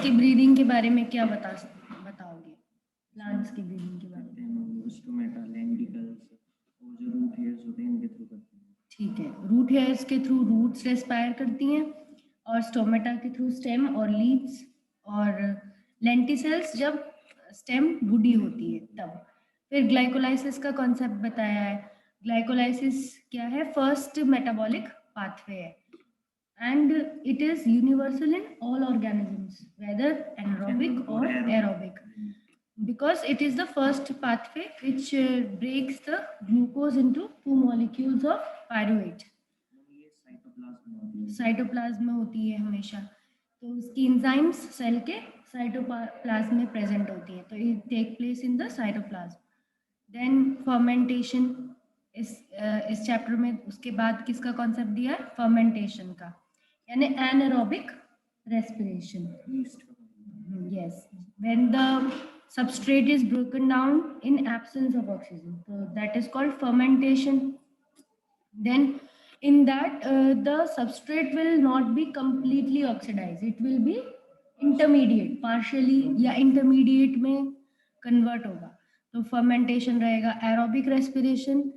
की ब्रीदिंग के बारे में क्या बताओगे? प्लांट्स की ब्रीदिंग के बारे में। स्टोमेटा, लेंटिकल्स और जो रूट हेयर्स होते हैं इनके थ्रू करते हैं। ठीक है, रूट हेयर्स के थ्रू रूट्स रेस्पायर करती हैं और स्टोमेटा के थ्रू स्टेम और लीव्स, और लेंटिसेल्स जब स्टेम बूढ़ी होती है तब। फिर ग्लाइकोलाइसिस का कॉन्सेप्ट बताया है। ग्लाइकोलाइसिस क्या है? फर्स्ट मेटाबॉलिक पाथवे है and it is universal in all organisms, whether anaerobic or aerobic, because it is the first pathway which breaks the glucose into two molecules of pyruvate. Cytoplasm में होती है हमेशा, तो उसकी enzymes cell के cytoplasm में present होती है, तो it take place in the cytoplasm. Then fermentation, इस चैप्टर में उसके बाद किसका कॉन्सेप्ट दिया है? फर्मेंटेशन का, यानी anaerobic respiration. Yes, when the substrate is broken down in absence of oxygen, so that is called fermentation. Then in that the substrate will not be completely oxidized, it will be intermediate, partially या intermediate में convert होगा, तो fermentation रहेगा। aerobic respiration,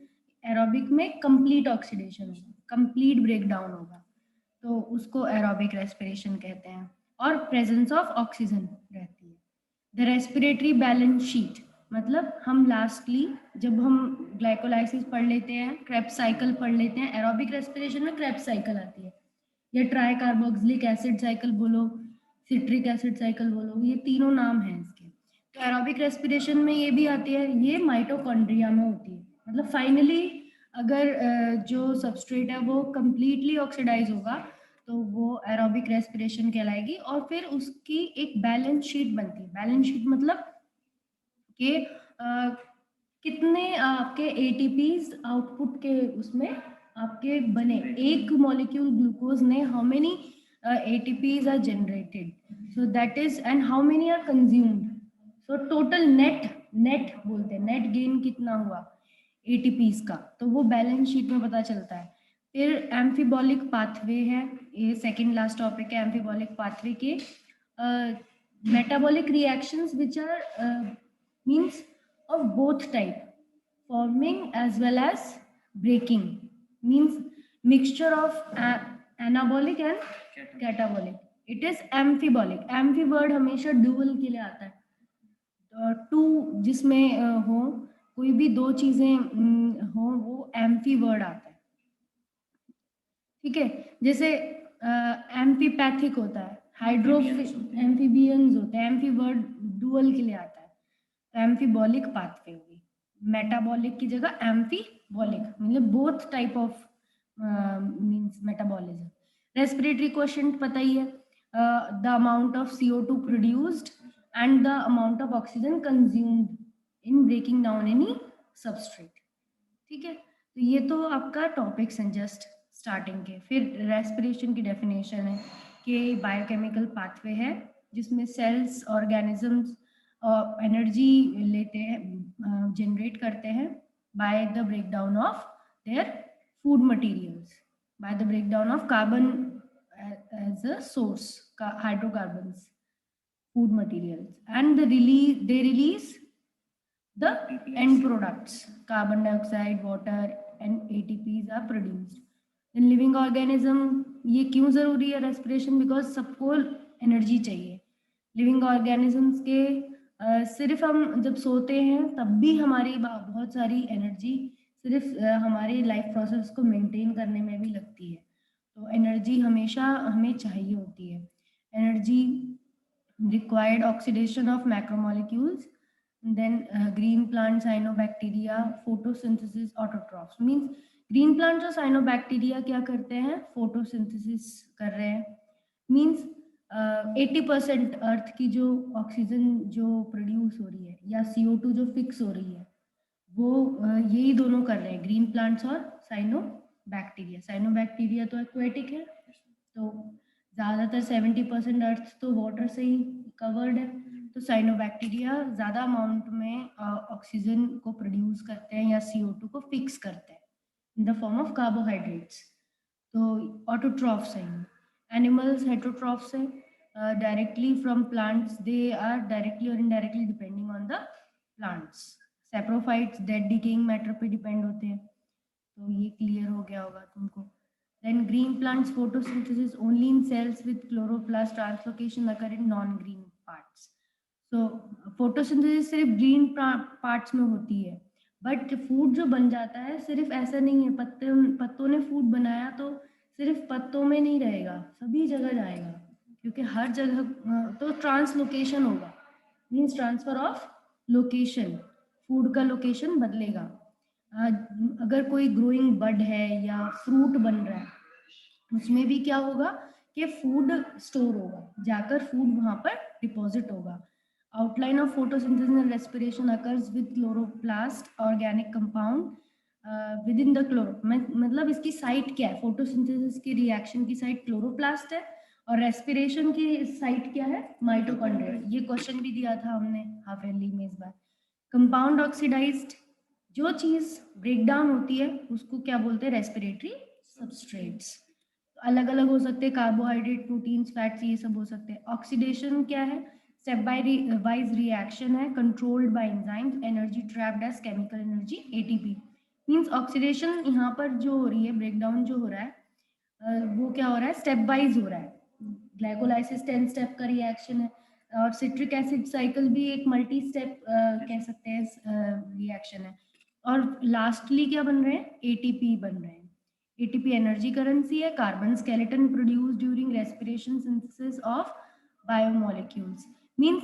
aerobic में complete oxidation होगा, complete breakdown होगा, तो उसको एरोबिक रेस्पिरेशन कहते हैं, और प्रेजेंस ऑफ ऑक्सीजन रहती है। द रेस्पिरेटरी बैलेंस शीट, मतलब हम लास्टली जब हम ग्लाइकोलाइसिस पढ़ लेते हैं, क्रेब्स साइकिल पढ़ लेते हैं, एरोबिक रेस्पिरेशन में क्रेब्स साइकिल आती है, या ट्राई कार्बोक्सिलिक एसिड साइकिल बोलो, सिट्रिक एसिड साइकिल बोलो, ये तीनों नाम हैं इसके। तो एरोबिक रेस्पिरेशन में ये भी आती है, ये माइटोकॉन्ड्रिया में होती है, मतलब फाइनली अगर जो सबस्ट्रेट है वो कंप्लीटली ऑक्सीडाइज होगा तो वो एरोबिक रेस्पिरेशन कहलाएगी, और फिर उसकी एक बैलेंस शीट बनती है। बैलेंस शीट मतलब कि कितने आपके एटीपीज आउटपुट के उसमें आपके बने, एक मॉलिक्यूल ग्लूकोज ने how many ATPs are generated, so that is, and how many are consumed, so total net बोलते हैं, नेट गेन कितना हुआ एटीपीज का, तो वो बैलेंस शीट में पता चलता है। फिर एम्फीबॉलिक पाथवे है, ये सेकंड लास्ट टॉपिक है एम्फीबॉलिक पाथवे के। Metabolic reactions which are means of both type, forming as well as breaking, means mixture of anabolic and catabolic. It is amphibolic. amphi word हमेशा dual के लिए आता है, to जिसमें हो, कोई भी दो चीजें हो, वो एम्फी वर्ड आता है, ठीक है। जैसे एम्फीपैथिक होता है, एम्फीबियंस होते हैं, एम्फी वर्ड डुअल के लिए आता है, तो एम्फीबॉलिक पाथवे होगी। मेटाबॉलिक की जगह एम्फीबॉलिक, मतलब both type of means metabolism. Respiratory question पता ही है, the amount of CO2 produced and the amount of oxygen consumed in breaking down any substrate, ठीक है। तो ये तो आपका टॉपिक्स हैं जस्ट स्टार्टिंग के। फिर रेस्पिरेशन की डेफिनेशन है कि बायोकेमिकल पाथवे है जिसमें सेल्स ऑर्गेनिजम्स एनर्जी लेते हैं, जनरेट करते हैं by the breakdown of their food materials, by the breakdown of carbon as a source का hydrocarbons food materials, and they release the end products, carbon dioxide, water and ATPs are produced in living organism। ये क्यों जरूरी है respiration? Because सबको energy चाहिए। Living organisms के सिर्फ हम जब सोते हैं तब भी हमारी बहुत सारी एनर्जी सिर्फ हमारे लाइफ प्रोसेस को मेंटेन करने में भी लगती है, तो एनर्जी हमेशा हमें चाहिए होती है। Energy required oxidation of macromolecules, then green plant cyanobacteria, photosynthesis, autotrophs, means green plant जो cyanobacteria क्या करते हैं? photosynthesis कर रहे हैं, means 80% अर्थ की जो ऑक्सीजन जो प्रोड्यूस हो रही है या CO2 जो फिक्स हो रही है वो यही दोनों कर रहे हैं, ग्रीन प्लांट्स और साइनोबैक्टीरिया। साइनोबैक्टीरिया तो एक्वेटिक है, तो ज़्यादातर 70% अर्थ तो वाटर से ही कवर्ड है, तो साइनोबैक्टीरिया ज़्यादा अमाउंट में ऑक्सीजन को प्रोड्यूस करते हैं या CO2 को फिक्स करते हैं in the form of carbohydrates. तो ऑटोट्रॉफ्स हैं, एनिमल्स हेटरोट्रॉफ्स हैं, directly from plants, they are directly or indirectly depending on the plants. Saprophytes dead decaying matter पे depend होते हैं, तो ये clear हो गया होगा तुमको. Then green plants photosynthesis only in cells with chloroplast translocation occur in non-green parts. So photosynthesis सिर्फ green parts में होती है, बट फूड जो बन जाता है सिर्फ ऐसा नहीं है पत्तों ने फूड बनाया तो सिर्फ पत्तों में नहीं रहेगा, सभी जगह जाएगा, क्योंकि हर जगह तो ट्रांसलोकेशन होगा, means transfer of location, food का लोकेशन बदलेगा. अगर कोई ग्रोइंग बड है या फ्रूट बन रहा है, उसमें भी क्या होगा कि फूड स्टोर होगा, जाकर फूड वहां पर डिपॉजिट होगा. Outline of photosynthesis and respiration occurs with chloroplast organic compound within the मतलब इसकी साइट क्या है, फोटोसिंथेसिस की रिएक्शन की साइट क्लोरोप्लास्ट है और रेस्पिरेशन की साइट क्या है, माइटोकॉन्ड्रिया. ये क्वेश्चन भी दिया था हमने हाफ ईयरली में इस बार. कंपाउंड ऑक्सीडाइज्ड, जो चीज ब्रेक डाउन होती है उसको क्या बोलते हैं, रेस्पिरेटरी सबस्ट्रेट्स. अलग अलग हो सकते हैं, कार्बोहाइड्रेट, प्रोटीन्स, फैट्स, ये सब हो सकते हैं. ऑक्सीडेशन क्या है, स्टेप बाय वाइज रिएक्शन है, controlled by enzymes, energy trapped as chemical energy ATP. Means oxidation यहाँ पर जो हो रही है, ब्रेकडाउन जो हो रहा है वो क्या हो रहा है, स्टेप वाइज हो रहा है. ग्लाइकोलाइसिस 10 स्टेप का रिएक्शन है, और सिट्रिक एसिड साइकिल भी एक मल्टी स्टेप कह सकते हैं रिएक्शन है. और लास्टली क्या बन रहे हैं, एटीपी बन रहे हैं. ATP एनर्जी करेंसी है, carbon skeleton produce during respiration synthesis of biomolecules. Means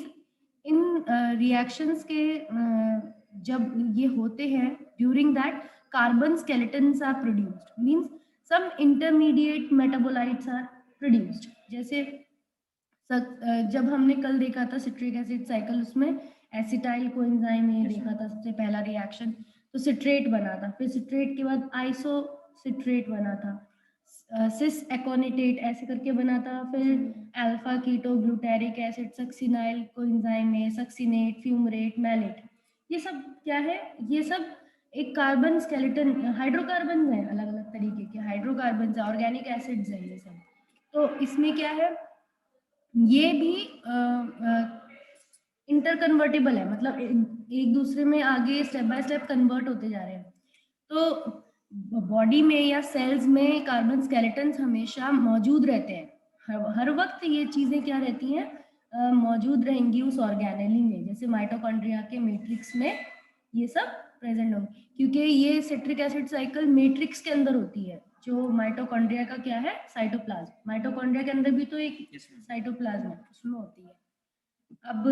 इन रिएक्शंस के जब ये होते हैं, during that carbon skeletons are produced, means some intermediate metabolites are produced. जैसे जब हमने कल देखा था सिट्रिक एसिड साइकिल, उसमें एसिटाइल कोएंजाइम ये देखा था सबसे पहला रिएक्शन, तो सिट्रेट बना था, फिर सिट्रेट के बाद आइसो सिट्रेट बना था, सिस एकोनिटेट ऐसे करके बना था, फिर alpha keto glutaric acid, succinyl coenzyme में सक्सिनेट, फ्यूमरेट, मैलेट. ये सब क्या है, ये सब एक कार्बन स्केलेटन हाइड्रोकार्बन है, अलग अलग तरीके के हाइड्रोकार्बन है, ऑर्गेनिक एसिड्स है ये सब. तो इसमें क्या है, ये भी इंटरकन्वर्टेबल है, मतलब एक दूसरे में आगे स्टेप बाय स्टेप कन्वर्ट होते जा रहे हैं. तो बॉडी में या सेल्स में कार्बन स्केलेटन्स हमेशा मौजूद रहते हैं, हर वक्त ये चीजें क्या रहती हैं, मौजूद रहेंगी उस ऑर्गेनेली में. जैसे माइटोकॉन्ड्रिया के मैट्रिक्स में ये सब प्रेजेंट होंगे, क्योंकि ये सिट्रिक एसिड साइकिल मैट्रिक्स के अंदर होती है, जो माइटोकॉन्ड्रिया का क्या है, साइटोप्लाज्म. माइटोकॉन्ड्रिया के अंदर भी तो एक साइटोप्लाज्म है, उसमें होती है. अब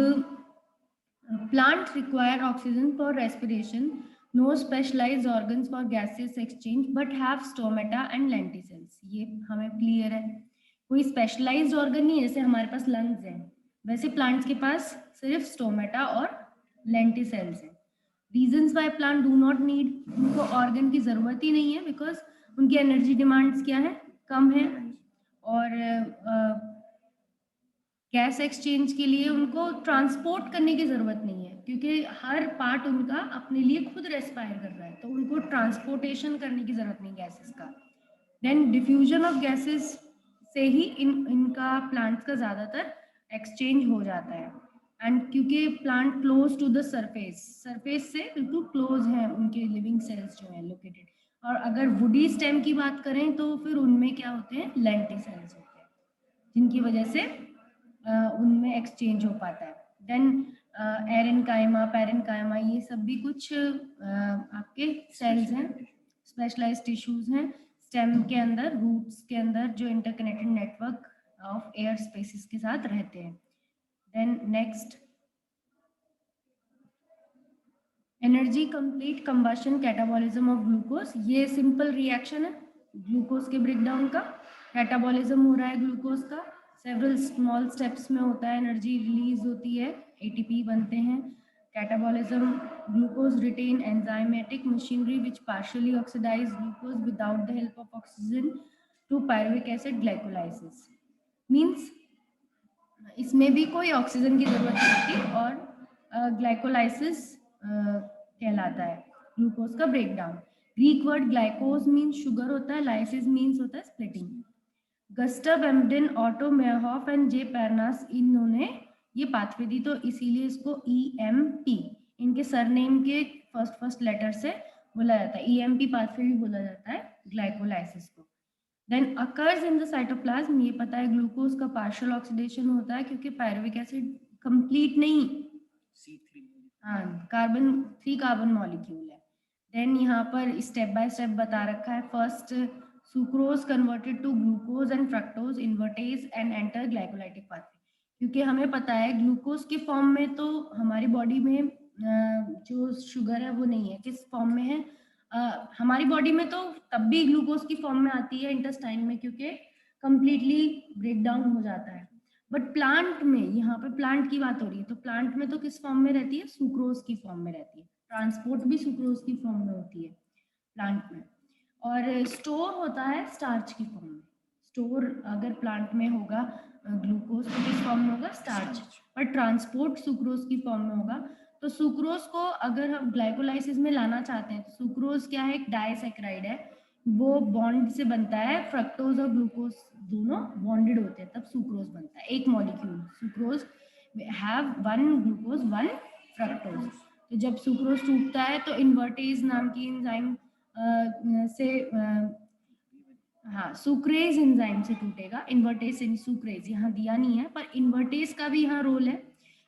plants require oxygen for respiration, no specialized organs for gaseous exchange but have stomata and lenticels. ये हमें क्लियर है, कोई स्पेशलाइज्ड ऑर्गन नहीं है, जैसे हमारे पास लंग्स हैं वैसे प्लांट्स के पास सिर्फ स्टोमेटा और लेंटिसेल्स हैं. Reasons Y plant do not need, उनको ऑर्गन की जरूरत ही नहीं है, बिकॉज उनकी एनर्जी डिमांड्स क्या है, कम है, और गैस एक्सचेंज के लिए उनको ट्रांसपोर्ट करने की ज़रूरत नहीं है, क्योंकि हर पार्ट उनका अपने लिए खुद रेस्पायर कर रहा है, तो उनको ट्रांसपोर्टेशन करने की ज़रूरत नहीं गैसेस का. देन डिफ्यूजन ऑफ गैसेस से ही इनका प्लांट्स का ज़्यादातर एक्सचेंज हो जाता है. एंड क्योंकि plant close to the surface से बिल्कुल क्लोज है उनके लिविंग सेल्स जो है लोकेटेड. और अगर वुडी स्टेम की बात करें तो फिर उनमें क्या होते हैं, लेंटिसेल्स होते हैं, जिनकी वजह से उनमें एक्सचेंज हो पाता है. देन एरेनकाइमा, पैरेनकाइमा, ये सब भी कुछ आपके सेल्स हैं, स्पेशलाइज्ड टिश्यूज हैं स्टेम के अंदर, रूट्स के अंदर, जो interconnected network of air spaces के साथ रहते हैं. Then next, energy complete combustion catabolism of glucose. ये सिंपल रिएक्शन है ग्लूकोज के ब्रेकडाउन का, कैटाबॉलिज्म हो रहा है ग्लूकोज का, सेवरल स्मॉल स्टेप्स में होता है, एनर्जी रिलीज होती है, एटीपी बनते हैं. Catabolism, glucose retain enzymatic machinery which partially oxidise glucose without the help of oxygen to pyruvic acid glycolysis. Means इसमें भी कोई ऑक्सीजन की जरूरत नहीं होती, और ग्लाइकोलाइसिस कहलाता है ग्लूकोज का breakdown. Greek word glycos means sugar होता है, लाइसिस मीन्स होता है splitting. Gustav Embden, Otto Meyerhof and J Parnas, इन्होंने ये पाथवे दी, तो इसीलिए इसको EMP, इनके सरनेम के फर्स्ट लेटर से बोला जाता है। EMP पाथवे भी बोला जाता है ग्लाइकोलाइसिस को। Then occurs in the cytoplasm, ये पता है ग्लूकोज का पार्शियल ऑक्सीडेशन होता है क्योंकि पायरुविक एसिड कंप्लीट नहीं, C3 हाँ, कार्बन मॉलिक्यूल है। देन यहाँ पर स्टेप बाय स्टेप बता रखा है। First, sucrose converted to glucose and fructose invertase and enter glycolytic pathway, क्योंकि हमें पता है ग्लूकोज के फॉर्म में तो हमारी बॉडी में जो शुगर है वो नहीं है, किस फॉर्म में है, हमारी बॉडी में तो तब भी ग्लूकोज की फॉर्म में आती है इंटेस्टाइन में, क्योंकि कंप्लीटली ब्रेक डाउन हो जाता है। बट प्लांट में, यहाँ पे प्लांट की बात हो रही है, तो प्लांट में तो किस फॉर्म में रहती है, सुक्रोज की फॉर्म में रहती है। ट्रांसपोर्ट भी सुक्रोज की फॉर्म में होती है प्लांट में, और स्टोर होता है स्टार्च की फॉर्म में। स्टोर अगर प्लांट में होगा ग्लूकोज तो किस फॉर्म में होगा, स्टार्च, पर ट्रांसपोर्ट सुक्रोज की फॉर्म में होगा। तो सुक्रोज को अगर हम ग्लाइकोलाइसिस में लाना चाहते हैं, तो सुक्रोज क्या है, एक डाइसैकेराइड है, वो बॉन्ड से बनता है, फ्रक्टोज और ग्लूकोज दोनों बॉन्डेड होते हैं, तब सुक्रोज बनता है, एक molecule sucrose have one glucose one fructose. तो जब सुक्रोज टूटता है तो इन्वर्टेज नाम की एंजाइम से हाँ, सुक्रेज एंजाइम से टूटेगा। इन्वर्टेज से सुक्रेज यहाँ दिया नहीं है, पर इन्वर्टेज का भी यहाँ रोल है,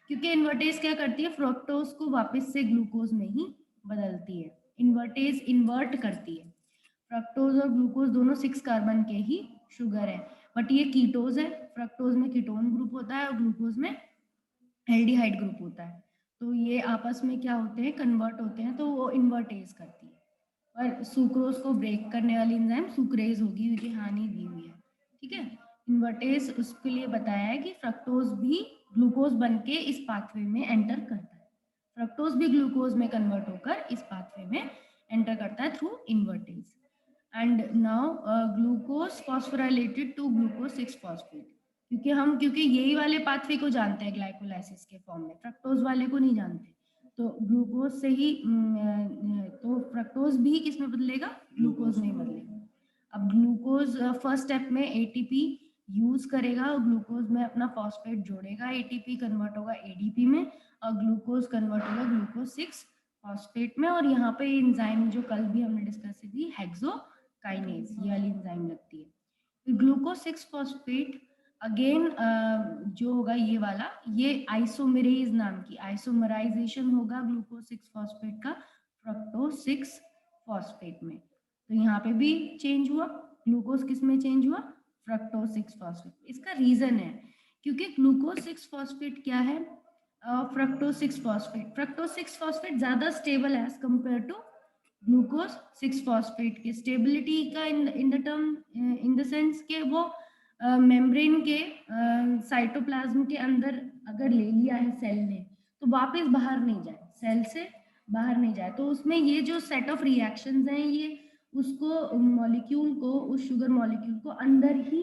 क्योंकि इन्वर्टेज क्या करती है, फ्रक्टोज को वापस से ग्लूकोज में ही बदलती है। इन्वर्टेज इन्वर्ट करती है। फ्रक्टोज और ग्लूकोज दोनों 6 कार्बन के ही शुगर है, बट ये कीटोज है। फ्रक्टोज में कीटोन ग्रुप होता है और ग्लूकोज में एल्डिहाइड ग्रुप होता है। तो ये आपस में क्या होते हैं, कन्वर्ट होते हैं, तो वो इन्वर्टेज करती है। और सुक्रोज को ब्रेक करने वाली एंजाइम सुक्रेज होगी, क्योंकि हानि दी हुई है। ठीक है, इन्वर्टेज उसके लिए बताया है कि फ्रक्टोज भी ग्लूकोज बन के इस पाथवे में एंटर करता है। फ्रक्टोज भी ग्लूकोज में कन्वर्ट होकर इस पाथवे में एंटर करता है through invertase. And now glucose phosphorylated to glucose 6 phosphate, क्योंकि यही वाले पाथवे को जानते हैं ग्लाइकोलाइसिस के फॉर्म में, फ्रक्टोज वाले को नहीं जानते। तो ग्लूकोज से ही तो फ्रक्टोज भी किस में बदलेगा, ग्लूकोज में बदलेगा। अब ग्लूकोज फर्स्ट स्टेप में एटीपी यूज करेगा और ग्लूकोज में अपना फॉस्फेट जोड़ेगा, एटीपी कन्वर्ट होगा एडीपी में और ग्लूकोज कन्वर्ट होगा ग्लूकोज 6 फॉस्फेट में। और यहाँ पे एंजाइम जो कल भी हमने डिस्कस की, हेक्सोकाइनेज, ये वाली एंजाइम लगती है। ग्लूकोज 6 फॉस्फेट अगेन जो होगा ये वाला, ये आइसोमेरेज नाम की आइसोमराइजेशन होगा ग्लूकोज 6 फॉस्फेट का फ्रक्टोज 6 फॉस्फेट में। तो यहाँ पे भी चेंज हुआ, ग्लूकोज किस में चेंज हुआ, फ्रक्टोज 6 फॉस्फेट। इसका रीजन है क्योंकि ग्लूकोज 6 फॉस्फेट क्या है, फ्रक्टोज 6 फॉस्फेट ज्यादा स्टेबल है as compare to glucose 6 phosphate की। स्टेबिलिटी का in the term in the sense के वो मेम्ब्रेन के साइटोप्लाज्म के अंदर अगर ले लिया है सेल ने, तो वापस बाहर नहीं जाए, सेल से बाहर नहीं जाए। तो उसमें ये जो सेट ऑफ रिएक्शंस हैं, ये उसको मॉलिक्यूल को, उस शुगर मॉलिक्यूल को अंदर ही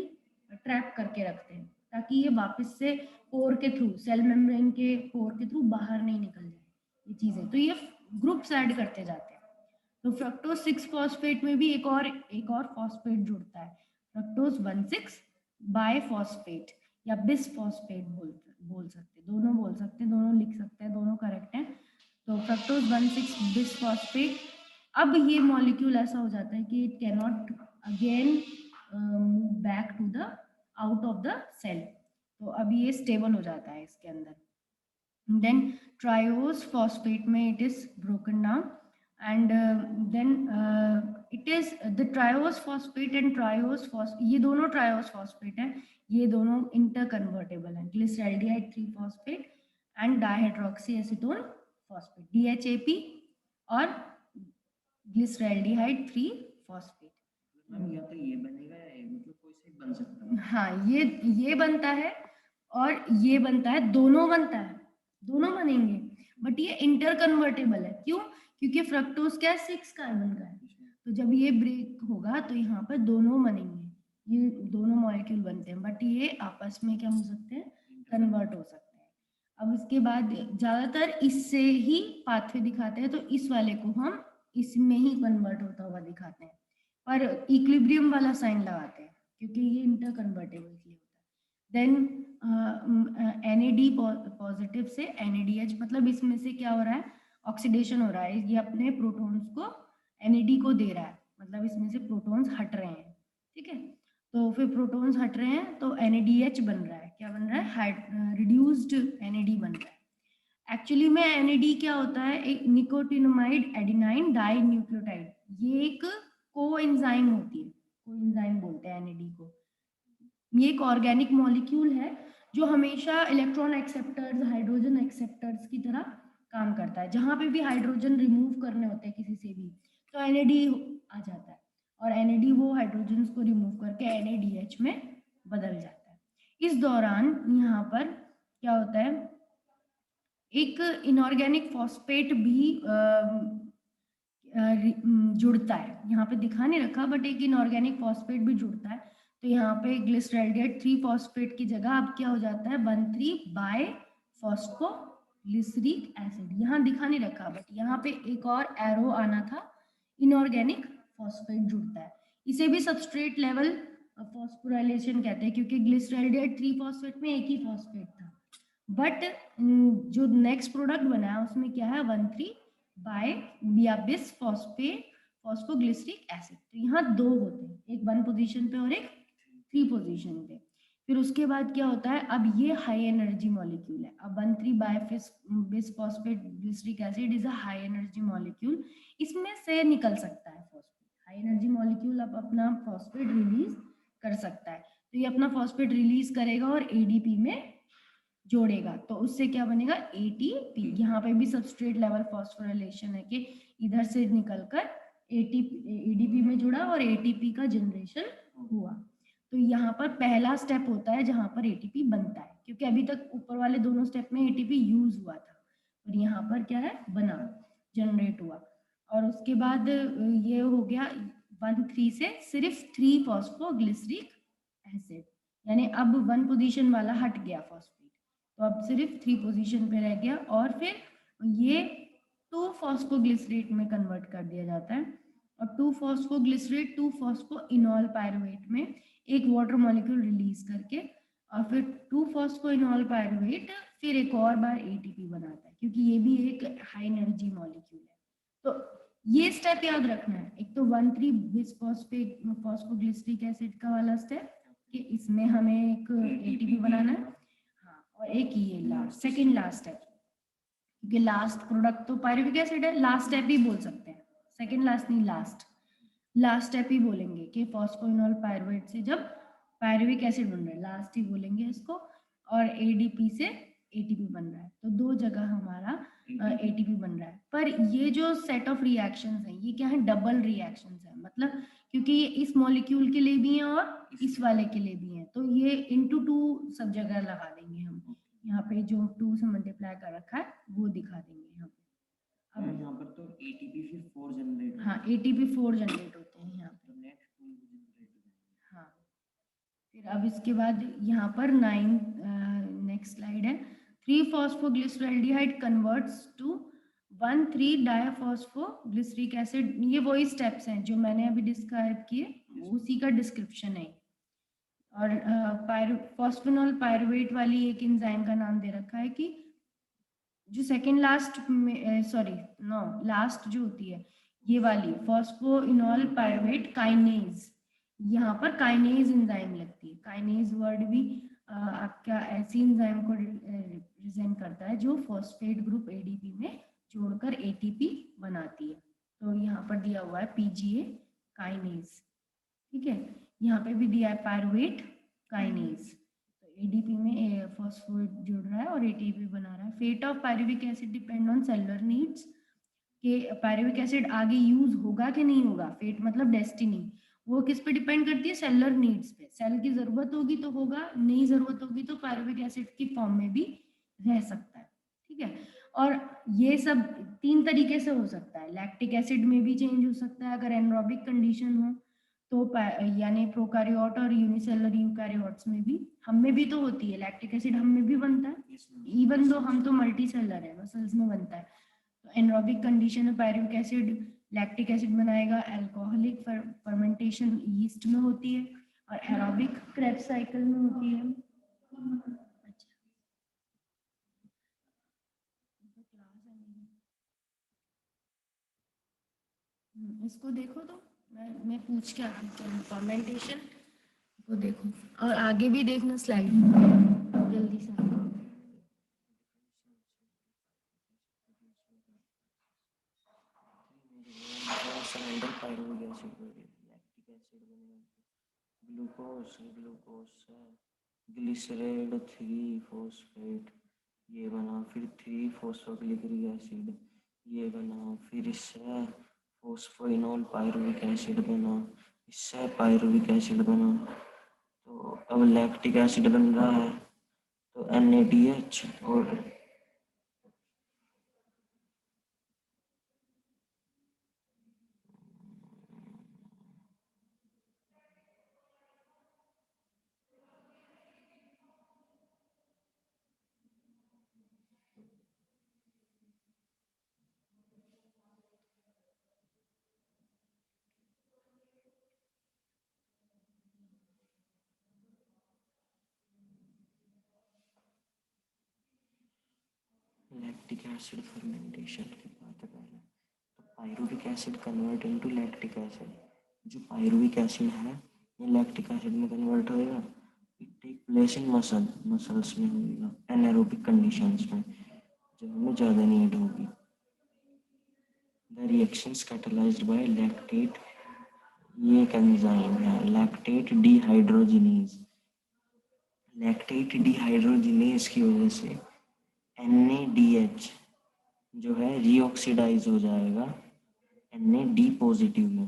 ट्रैप करके रखते हैं, ताकि ये वापस से पोर के थ्रू, सेल मेम्ब्रेन के पोर के थ्रू बाहर नहीं निकल जाए ये चीजें। तो ये ग्रुप्स ऐड करते जाते हैं। तो फ्रक्टोज 6 फॉस्फेट में भी एक और फॉस्फेट जुड़ता है, फ्रक्टोज 1,6 बाइफॉस्फेट या बिसफॉस्फेट बोल सकते, दोनों बोल सकते, दोनों लिख सकते हैं, दोनों करेक्ट हैं। तो फ्रक्टोज 1,6 बिसफॉस्फेट, अब ये मॉलिक्यूल ऐसा हो जाता है कि it can not again move back to the out of the cell, तो अब ये स्टेबल हो जाता है इसके अंदर। देन ट्रायोज फॉस्फेट में it is broken down and then it is the triose phosphate and triose phosphate, ये दोनों triose phosphate हैं, ये दोनों interconvertible हैं, glyceraldehyde 3 phosphate and dihydroxyacetone phosphate, DHAP और glyceraldehyde 3 phosphate। मैम या तो ये बनेगा या मतलब कोई से बन सकता है। हाँ, ये बनता है और ये बनता है, दोनों बनता है, दोनों बनेंगे, बट ये इंटरकन्वर्टेबल है। क्यों, क्योंकि फ्रक्टोज क्या है, 6 कार्बन का है, तो जब ये ब्रेक होगा तो यहाँ पर दोनों बनेंगे, ये दोनों मॉलिक्यूल बनते हैं, बट ये आपस में क्या हो सकते हैं, कन्वर्ट हो सकते हैं। अब इसके बाद ज्यादातर इससे ही पाथवे दिखाते हैं, तो इस वाले को हम इसमें ही कन्वर्ट होता हुआ दिखाते हैं, पर इक्विलिब्रियम वाला साइन लगाते हैं। क्योंकि ये इंटर कन्वर्टेबल के लिए होता है। देन NAD पॉजिटिव से NADH, मतलब इसमें से क्या हो रहा है, ऑक्सीडेशन हो रहा है, ये अपने प्रोटॉन्स को NAD को दे रहा है, मतलब इसमें से प्रोटॉन्स हट रहे हैं, ठीक है। तो फिर प्रोटॉन्स हट रहे हैं तो NADH बन रहा है, क्या बन रहा है, रिड्यूस्ड NAD बन रहा है। एक्चुअली में NAD क्या होता है, एक निकोटिनोमाइड एडिनाइन डाई न्यूक्लियोटाइड, ये एक कोएंजाइम होती है, कोएंजाइम बोलते हैं NAD को। ये एक ऑर्गेनिक मॉलिक्यूल है जो हमेशा इलेक्ट्रॉन एक्सेप्टर्स, हाइड्रोजन एक्सेप्टर्स की तरह काम करता है। जहां पे भी हाइड्रोजन रिमूव करने होते हैं किसी से भी तो NAD आ जाता है, और NAD वो हाइड्रोजन को रिमूव करके NADH में बदल जाता है। इस दौरान यहाँ पर क्या होता है, एक इनऑर्गेनिक फॉस्फेट भी जुड़ता है, यहाँ पे दिखा नहीं रखा बट एक इनऑर्गेनिक फॉस्फेट भी जुड़ता है। तो यहाँ पे ग्लिसरॉल्डिहाइड 3 फॉस्फेट की जगह अब क्या हो जाता है, 1,3 बाय फॉस्फोग्लिसरिक एसिड, यहाँ दिखा नहीं रखा बट यहाँ पे एक और एरो आना था, इनऑर्गेनिक फॉस्फेट जुड़ता है। इसे भी सबस्ट्रेट लेवल फॉस्फोराइलेशन कहते हैं, क्योंकि ग्लिसरॉल्डिहाइड 3 फॉस्फेट में एक ही फॉस्फेट था, बट जो नेक्स्ट प्रोडक्ट बना है उसमें क्या है, 1,3 बाय बिस फॉस्फोग्लिसरिक एसिड। तो यहाँ दो होते हैं, एक 1 पोजीशन पे और एक 3 पोजीशन पे। फिर उसके बाद क्या होता है, अब ये हाई एनर्जी मॉलिक्यूल है। अब 1,3 बाय बिस phosphoglyceric acid is a high energy molecule, इसमें से निकल सकता है फॉस्फेट। हाई एनर्जी मॉलिक्यूल अब अपना फॉस्फेट रिलीज कर सकता है, तो ये अपना फॉस्फेट रिलीज करेगा और ADP में जोड़ेगा, तो उससे क्या बनेगा, ATP। यहाँ पे भी सबस्ट्रेट लेवल फॉस्फोराइलेशन है कि इधर से निकलकर ADP में जुड़ा और ATP का जनरेशन हुआ। तो यहाँ पर पहला स्टेप होता है जहाँ पर ATP बनता है, क्योंकि अभी तक ऊपर वाले दोनों स्टेप में ATP यूज हुआ था, और यहाँ पर क्या है, बना, जनरेट हुआ। और उसके बाद ये हो गया 1,3 से सिर्फ 3 फॉस्फोग्लिसरिक एसिड, यानी अब 1 पोजीशन वाला हट गया फॉस्फेट, तो अब सिर्फ 3 पोजीशन पे रह गया, और फिर ये 2 फॉस्फोग्लिसरेट में कन्वर्ट कर दिया जाता है, और 2 फॉस्फोग्लिसरेट 2 फॉस्फोइनॉल पायरुवेट में एक वाटर मॉलिक्यूल रिलीज करके, और फिर 2 फॉस्फोइनॉल पायरुवेट फिर एक और बार ATP बनाता है, क्योंकि ये भी एक हाई एनर्जी मॉलिक्यूल है। तो ये स्टेप याद रखना है, एक तो 1,3 बिस फॉस्फोग्लिसरिक एसिड का वाला स्टेप कि इसमें हमें एक ATP बनाना है, और एक ये लास्ट, सेकंड लास्ट स्टेप, क्योंकि लास्ट प्रोडक्ट तो पायरुविक एसिड है, लास्ट स्टेप ही बोल सकते हैं, सेकंड लास्ट नहीं, लास्ट स्टेप ही बोलेंगे कि फॉस्फोइनॉल पायरुवेट से जब पायरुविक एसिड बन रहा है, लास्ट ही बोलेंगे इसको, और ADP से ATP बन रहा है, तो 2 जगह हमारा ATP बन रहा है। पर ये जो सेट ऑफ रिएक्शंस हैं ये क्या है, डबल रिएक्शंस है, मतलब क्योंकि ये इस मॉलिक्यूल के लिए भी हैं और इस वाले के लिए भी हैं, तो ये into 2 सब जगह लगा देंगे हम, यहाँ पे जो 2 से मल्टीप्लाई कर रखा है वो दिखा देंगे यहाँ पे। अब यहाँ पर तो ATP फिर 4 जनरेट, हाँ ATP 4 जनरेट होते हैं यहाँ पे, तो नेक्स्ट 2 जनरेट हो जाएंगे। हाँ। फिर अब इसके बाद यहाँ पर 9 नेक्स्ट स्लाइड है, 3 फॉस्फोग्लिसरॉल्डिहाइड कन्वर्ट्स टू 1,3 डायफॉस्फोग्लिसरिक एसिड। ये वही स्टेप्स हैं जो मैंने अभी डिस्क्राइब किए, उसी का डिस्क्रिप्शन है। और फॉस्फेनॉल पायरुवेट वाली एक एंजाइम का नाम दे रखा है कि जो second last sorry no last जो होती है ये वाली फॉस्फोइनॉल पायरुवेट काइनेज, यहाँ पर काइनेज एंजाइम लगती है। काइनेज वर्ड भी आपका ऐसी एंजाइम को रिप्रेजेंट करता है जो फॉस्फेट ग्रुप ADP में जोड़कर ATP बनाती है। तो यहाँ पर दिया हुआ है PGA काइनेज, ठीक है। यहाँ पे भी दिया है पायरुवेट काइनेज, तो ADP में फॉस्फेट जुड़ रहा है और ATP बना रहा है। Fate of pyruvic acid depend on cellular needs, कि पायरुविक एसिड आगे यूज होगा कि नहीं होगा, फेट मतलब डेस्टिनी, वो किस पे डिपेंड करती है, सेलुलर नीड्स पे। सेल की जरूरत होगी तो होगा, नहीं जरूरत होगी तो पायरुविक एसिड की फॉर्म में भी रह सकता है, ठीक है। और ये सब 3 तरीके से हो सकता है, लैक्टिक एसिड में भी चेंज हो सकता है अगर एनरोबिक कंडीशन हो तो, यानी प्रोकैरियोट और यूनिसेलुलर यूकैरियोट्स में भी, हम में भी तो होती है लैक्टिक एसिड, हम में भी बनता है, इवन दो हम तो मल्टी सेलर है, मसल्स में बनता है। तो एनरोबिक कंडीशन में पायरुविक एसिड लैक्टिक एसिड बनाएगा, अल्कोहलिक फर्मेंटेशन यीस्ट में होती है, और एरोबिक क्रेब्स साइकिल में होती है। अच्छा, तो क्लास है मेरी। इसको देखो तो मैं पूछ के आती हूँ फर्मेंटेशन को देखो, और आगे भी देखना स्लाइड जल्दी से। handle pyruvic acid lactic acid बनेगा, ग्लूकोज ग्लिसरेड 3 फॉस्फेट ये बना, फिर 3 फॉस्फोग्लिसरिक एसिड ये बना, फिर इससे फोस्फोइनोल पायरुविक एसिड बना, इससे पायरुविक एसिड बना। तो अब लैक्टिक एसिड बन रहा है, तो NaDH और लैक्टिक एसिड फर्मेंटेशन की बात है पहले, तो pyruvic acid convert into lactic acid. जो पायरुविक एसिड है ये लैक्टिक एसिड में कन्वर्ट होएगा। It take place in muscles में होएगा एनारोबिक कंडीशंस में, जब हमें ज़्यादा नीड होगी। The reactions catalysed by lactate, ये एक एंजाइम है लैक्टेट डिहाइड्रोजिनेज। लैक्टेट डिहाइड्रोजिनेज की वजह से NaDH जो है रीऑक्सीडाइज हो जाएगा Na पॉजिटिव में।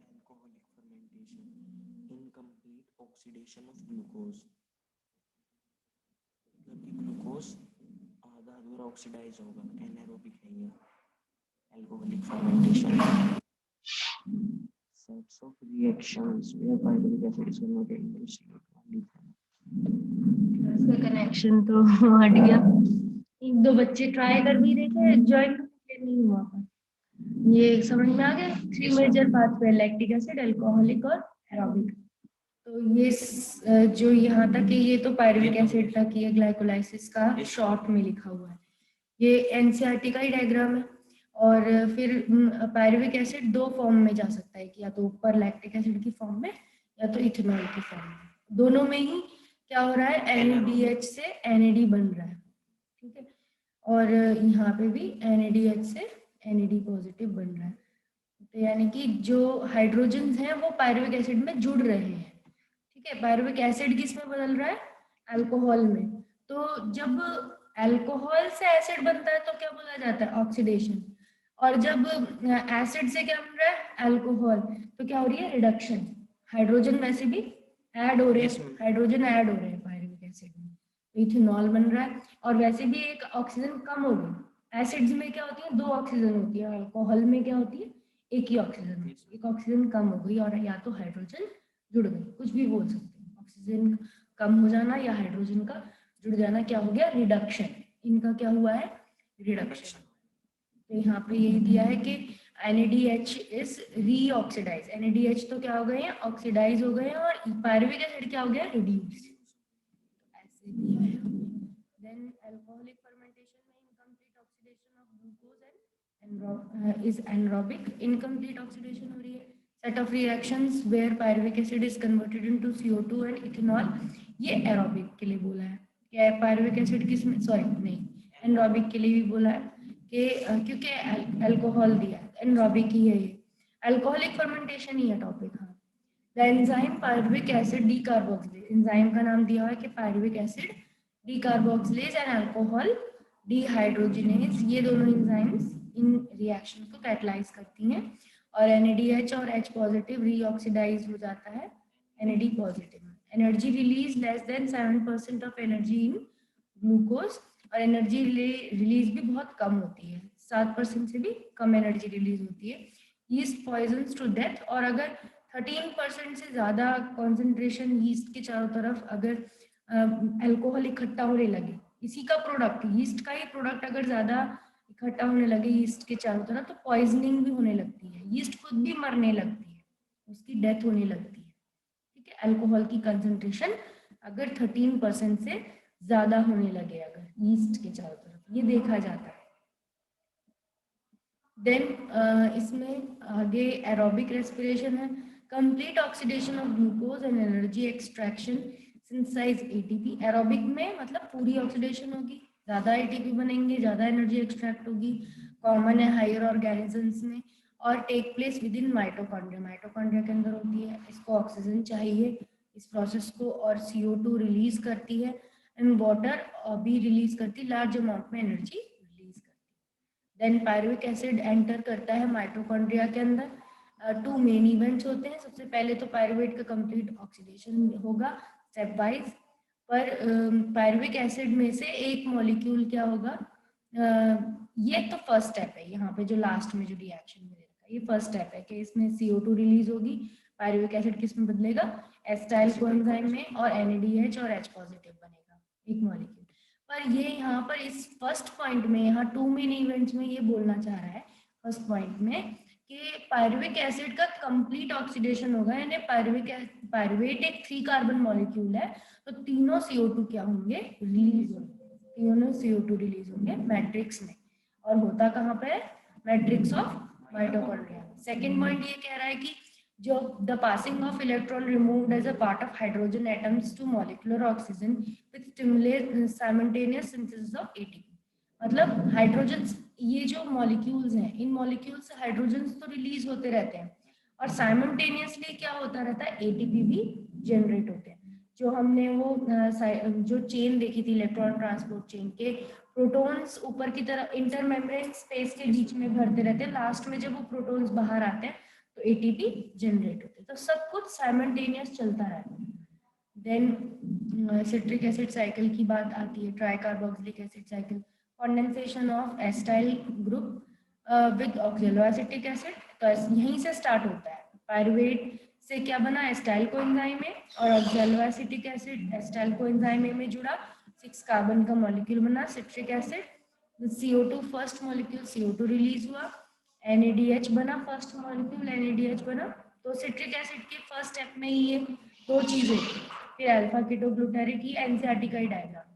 Alcoholic fermentation, incomplete oxidation of glucose, मतलब कि ग्लूकोज आधा अधूरा ऑक्सीडाइज होगा, एनारोबिक है ये। Alcoholic fermentation, sets of reactions where pyruvic acid is converted into CO2 इसका कनेक्शन तो हट गया। एक दो बच्चे ट्राई कर भी देखे, ज्वाइन नहीं हुआ पर। ये समझ में आ गया, 3 major pathway lactic acid, alcoholic और एरोबिक। तो ये जो यहाँ तक है ये तो पायरुविक एसिड तक ये ग्लाइकोलाइसिस का शॉर्ट में लिखा हुआ है। ये एनसीईआरटी का ही डायग्राम है। और फिर पायरुविक एसिड दो फॉर्म में जा सकता है कि या तो ऊपर लैक्टिक एसिड की फॉर्म में या तो इथेनॉल की फॉर्म में। दोनों में ही क्या हो रहा है, NaDH से NAD बन रहा है, ठीक है। और यहाँ पे भी NaDH से NAD पॉजिटिव बन रहा है। तो यानी कि जो हाइड्रोजन हैं वो पायरुविक एसिड में जुड़ रहे हैं, ठीक है। पायरुविक एसिड किस में बदल रहा है, अल्कोहल में। तो जब अल्कोहल से एसिड बनता है तो क्या बोला जाता है, ऑक्सीडेशन। और जब एसिड से क्या बन रहा है, अल्कोहल, तो क्या हो रही है, रिडक्शन। हाइड्रोजन वैसे भी ऐड हो रहे हैं, हाइड्रोजन ऐड हो रहे हैं पायरुविक एसिड में, तो इथेनॉल बन रहा है। और वैसे भी एक ऑक्सीजन कम हो गई। एसिड्स में क्या होती है, 2 ऑक्सीजन होती है, अल्कोहल में क्या होती है, एक ही ऑक्सीजन, एक ऑक्सीजन कम हो गई और या तो हाइड्रोजन जुड़ गई, कुछ भी बोल सकते हैं। ऑक्सीजन कम हो जाना या हाइड्रोजन का जुड़ जाना क्या हो गया, रिडक्शन। इनका क्या हुआ है, रिडक्शन। तो यहाँ पे यही दिया है कि NaDH इज रीऑक्सीडाइज। NaDH तो क्या हो गए हैं, ऑक्सीडाइज हो गए हैं, और पायरुविक एसिड क्या हो गया, रिड्यूस। ऐसे दिया है। देन अल्कोहलिक फर्मेंटेशन में incomplete oxidation of glucose is anaerobic. Incomplete oxidation हो रही है। Set of reactions where pyruvic acid is converted into CO2 and ethanol, ये एरोबिक के लिए बोला है। क्या पायरुविक एसिड किस में, सॉरी नहीं, एनरोबिक के लिए भी बोला है कि क्योंकि अल्कोहल दिया है, एनरोबिक ही है ये। अल्कोहलिक फर्मेंटेशन ही है टॉपिक। हाँ, the enzyme pyruvic acid decarboxylase, enzyme का नाम दिया हुआ है कि pyruvic acid decarboxylase and alcohol dehydrogenase, ये दोनों एंजाइम्स इन रिएक्शन को कैटलाइज करती हैं। और NaDH और H पॉजिटिव रीऑक्सीडाइज हो जाता है NAD पॉजिटिव में। Energy release less than 7% of energy in glucose, और एनर्जी रिलीज भी बहुत कम होती है, 7% से भी कम एनर्जी रिलीज होती है। Yeast poisons to death, और अगर 13% से ज़्यादा कॉन्सेंट्रेशन यीस्ट के चारों तरफ अगर अल्कोहल इकट्ठा होने लगे, इसी का प्रोडक्ट, यीस्ट का ही प्रोडक्ट अगर ज़्यादा इकट्ठा होने लगे यीस्ट के चारों तरफ, तो पॉइजनिंग भी होने लगती है, यीस्ट खुद भी मरने लगती है, उसकी डेथ होने लगती है। ठीक है, अल्कोहल की कंसेंट्रेशन अगर 13% से ज़्यादा होने लगे अगर यीस्ट के चारों तरफ, ये देखा जाता है। देन इसमें आगे एरोबिक रेस्पिरेशन है, complete oxidation of glucose and energy extraction synthesise ATP. Aerobic में मतलब पूरी ऑक्सीडेशन होगी, ज़्यादा एटीपी बनेंगे, ज़्यादा एनर्जी एक्सट्रैक्ट होगी, कॉमन है हायर ऑर्गेनिजम्स में, और take place within mitochondria, mitochondria के अंदर होती है। इसको ऑक्सीजन चाहिए इस प्रोसेस को, और CO2 रिलीज करती है, एंड वाटर भी रिलीज करती है, लार्ज अमाउंट में एनर्जी रिलीज करती है। देन पायरुविक एसिड एंटर करता है माइटोकॉन्ड्रिया के अंदर। टू मेन इवेंट्स होते हैं, सबसे पहले तो पायरुवेट का कंप्लीट ऑक्सीडेशन होगा स्टेप वाइज, पर पायरुविक एसिड में से एक मॉलिक्यूल क्या होगा, ये तो फर्स्ट स्टेप है, यहाँ पे जो लास्ट में जो रिएक्शन में रखा है ये फर्स्ट स्टेप है कि इसमें CO2 रिलीज होगी, पायरुविक एसिड किस में बदलेगा, एसिटाइल कोएंजाइम में, और NADH और H पॉजिटिव बनेगा एक मॉलिक्यूल। पर ये यहाँ पर इस फर्स्ट पॉइंट में, यहाँ टू मेन इवेंट्स में ये बोलना चाह रहा है फर्स्ट पॉइंट में कि पायरुविक एसिड का कंप्लीट ऑक्सीडेशन होगा, यानी पायरुवेट एक 3 कार्बन मॉलिक्यूल है, तो तीनों CO2 क्या होंगे, रिलीज होंगे, तीनों CO2 रिलीज होंगे मैट्रिक्स में, और होता कहाँ पे है, matrix of mitochondria. Second point ये कह रहा है कि जो the passing of electron removed as a part of hydrogen atoms to molecular oxygen with stimulate simultaneous synthesis of ATP। मतलब हाइड्रोजन, ये जो मॉलिक्यूल्स हैं, इन मॉलिक्यूल से हाइड्रोजन तो रिलीज होते रहते हैं, और साइमल्टेनियसली क्या होता रहता है, ATP भी जनरेट होते हैं। जो हमने वो जो चेन देखी थी इलेक्ट्रॉन ट्रांसपोर्ट चेन के, प्रोटॉन्स ऊपर की तरफ इंटरमेम्ब्रेन स्पेस के बीच में भरते रहते हैं, लास्ट में जब वो प्रोटॉन्स बाहर आते हैं तो ATP जनरेट होते हैं, तो सब कुछ साइमल्टेनियस चलता रहता है। देन सिट्रिक एसिड साइकिल की बात आती है, tricarboxylic acid cycle, condensation of acetyl group with oxaloacetic acid, तो यहीं से स्टार्ट होता है। पायरुवेट से क्या बना, एसिटाइल कोएंजाइम में, और ऑक्सैलोएसिटिक एसिड एसिटाइल कोएंजाइम में जुड़ा, 6 कार्बन का मॉलिक्यूल बना citric acid, CO2 first molecule CO2 release हुआ, NADH बना फर्स्ट मॉलिक्यूल NADH बना। तो सिट्रिक एसिड के फर्स्ट स्टेप में ही ये दो चीजें, फिर अल्फा कीटोग्लूटारिक की NCERT का ही डायग्राम,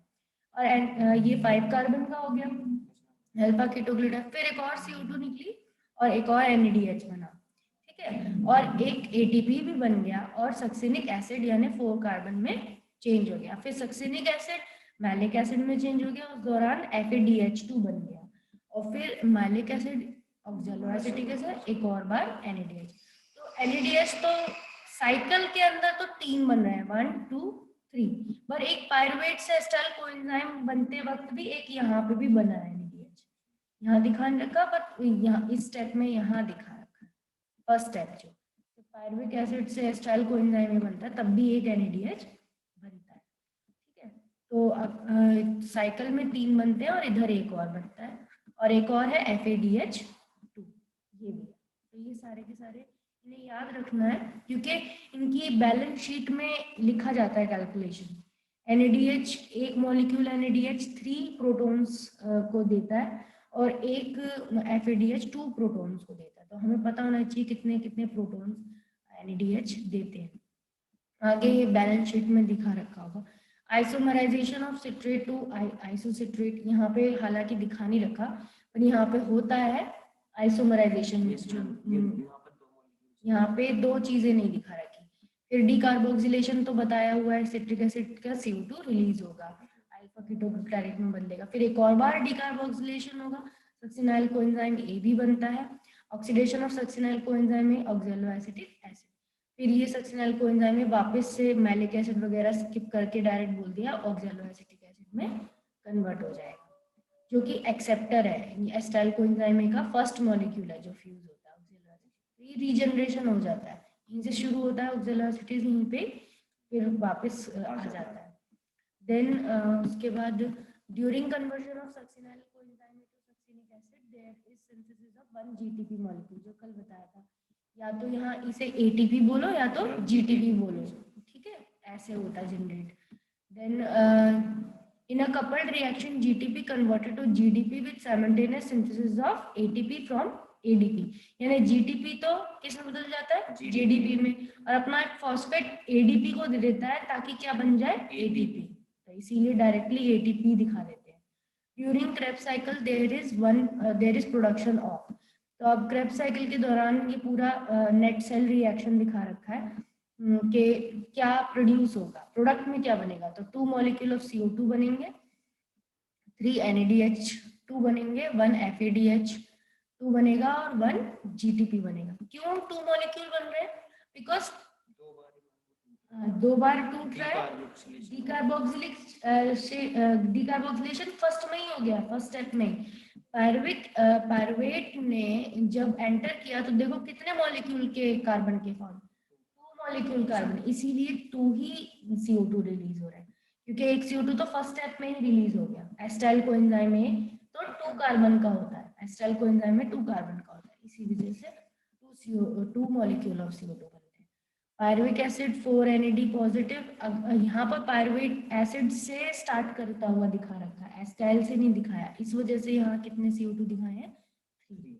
और ये 5 कार्बन का हो गया अल्फा कीटोग्लूटारिक, फिर एक और CO2 निकली और एक और NADH बना, ठीक है, और एक ATP भी बन गया, और सक्सिनिक एसिड यानी 4 कार्बन में चेंज हो गया, फिर सक्सिनिक एसिड मैलिक एसिड में चेंज हो गया, उस दौरान FADH2 बन गया, और फिर मैलिक एसिड ऑक्सैलोएसिटिक एसिड, एक और बार NADH। तो NADH तो साइकिल के अंदर तो 3 बन रहे हैं, 1 2 3, पर एक पायरुवेट से एसिटाइल कोएंजाइम बनते वक्त भी एक यहाँ पे भी बना है NADH, यहाँ दिखा रखा, पर यहाँ इस स्टेप में यहाँ दिखा रखा है फर्स्ट स्टेप, जो तो पायरुविक एसिड से एसिटाइल कोएंजाइम में बनता है तब भी एक NADH बनता है, ठीक है। तो अब साइकिल में 3 बनते हैं और इधर एक और बनता है, और एक और है FADH2, ये भी है। तो ये सारे के सारे इन्हें याद रखना है, क्योंकि इनकी बैलेंस शीट में लिखा जाता है कैलकुलेशन। NADH एक मॉलिक्यूल NADH 3 प्रोटॉन्स को देता है, और एक FADH 2 प्रोटॉन्स को देता है, तो हमें पता होना चाहिए कितने कितने प्रोटॉन्स NADH देते हैं। आगे ये बैलेंस शीट में दिखा रखा होगा। Isomerisation of citrate to isocitrate, यहाँ पे हालांकि दिखा नहीं रखा, पर यहाँ पे होता है आइसोमराइजेशन, यहाँ पे 2 चीजें नहीं दिखा रखी। फिर डीकार्बोक्सिलेशन तो बताया हुआ है, सिट्रिक एसिड का CO2 रिलीज होगा, अल्फा कीटोग्लूटारिक में बदलेगा, फिर एक और बार डीकार्बोक्सिलेशन होगा, सक्सिनाइल कोएंजाइम A भी बनता है, ऑक्सीडेशन ऑफ सक्सिनाइल कोएंजाइम में ऑक्सैलोएसिटिक एसिड, फिर ये सक्सिनाइल कोएंजाइम में वापस से मैलिक एसिड वगैरह स्किप करके डायरेक्ट बोल दिया ऑक्सैलोएसिटिक एसिड में कन्वर्ट हो जाएगा, जो कि एक्सेप्टर है, एसिटाइल कोएंजाइम का फर्स्ट मॉलिक्यूल है जो फ्यूज होता है ऑक्सैलोएसिटिक, तो ये रीजनरेशन हो जाता है, यहीं से शुरू होता है ऑक्सैलोएसिटिक, यहीं पे फिर वापस आ जाता है। देन उसके बाद during conversion of succinyl coenzyme to succinic acid there is synthesis of 1 GTP molecule, जो कल बताया था या तो यहाँ इसे एटीपी बोलो या तो जीटीपी बोलो, ठीक है, ऐसे होता है generate. Then in a coupled reaction GTP converted to GDP with simultaneous synthesis of ATP from ADP, यानी जीटीपी तो किस में बदल जाता है, जीडीपी में, और अपना एक फॉस्फेट एडीपी को दे देता है ताकि क्या बन जाए, एटीपी, तो इसीलिए डायरेक्टली एटीपी दिखा देते हैं। During Krebs cycle there is production of, तो अब क्रेब्स साइकिल के दौरान ये पूरा नेट सेल रिएक्शन दिखा रखा है कि क्या प्रोड्यूस होगा, प्रोडक्ट में क्या बनेगा, तो 2 मॉलिक्यूल ऑफ CO2 बनेंगे, 3 NADH2 बनेंगे, 1 FADH2 बनेगा और 1 GTP बनेगा। क्यों 2 मॉलिक्यूल बन रहे हैं, बिकॉज दो बार टूट रहा है, डिकार्बोक्सिलेशन फर्स्ट में ही हो गया, फर्स्ट स्टेप में। पायरुवेट ने जब एंटर किया तो देखो कितने मॉलिक्यूल के कार्बन के फॉर्म, 2 मॉलिक्यूल कार्बन, इसीलिए 2 ही CO2 रिलीज हो रहा है, क्योंकि एक CO2 तो फर्स्ट स्टेप में ही रिलीज हो गया। एस्टाइल कोएंजाइम में तो 2 कार्बन का होता है, एस्टाइल कोएंजाइम में 2 कार्बन का होता है, इसी वजह से 2 मॉलिक्यूल ऑफ CO2 बनते हैं। पायरुविक एसिड 4 NAD पॉजिटिव, यहाँ पर पायरुवेट एसिड से स्टार्ट करता हुआ दिखा रखा है, एस्टाइल से नहीं दिखाया, इस वजह से यहाँ कितने CO2 दिखाए हैं, 3,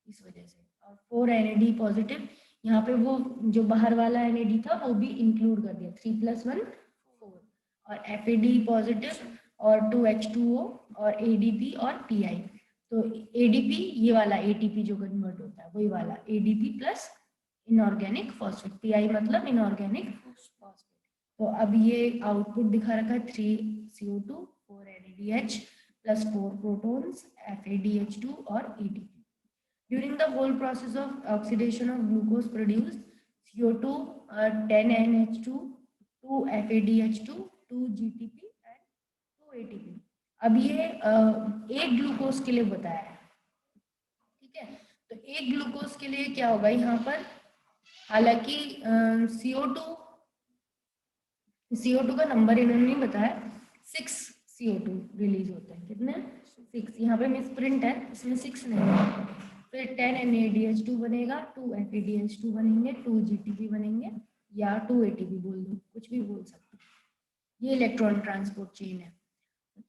इस वजह से। और 4 NAD पॉजिटिव, यहाँ पे वो जो बाहर वाला NAD था वो भी इंक्लूड कर दिया, 3 + 1 4, और FAD पॉजिटिव और 2 H2O और ADP और PI, तो ADP ये वाला ATP जो कन्वर्ट होता है वही वाला ADP plus inorganic phosphate, PI मतलब इनऑर्गेनिक फॉस्फेट। तो अब ये आउटपुट दिखा रखा है 3 CO2 4 NADH plus 4 protons FADH2 और ATP. During the whole process of oxidation of glucose produced CO2 10 NH2 2 FADH2 2 GTP and 2 ATP. अब ये एक ग्लूकोज के लिए बताया है, ठीक है, तो एक ग्लूकोज के लिए क्या होगा यहाँ पर, हालांकि CO2 का नंबर इन्होंने नहीं बताया, 6 CO2 रिलीज होते हैं, कितने, 6, यहाँ पे मिसप्रिंट है, इसमें 6 नहीं है। फिर 10 NADH2 बनेगा, 2 FADH2 बनेंगे, 2 GTP बनेंगे, या 2 ATP बोल दो, कुछ भी बोल सकते हो। ये इलेक्ट्रॉन ट्रांसपोर्ट चेन है,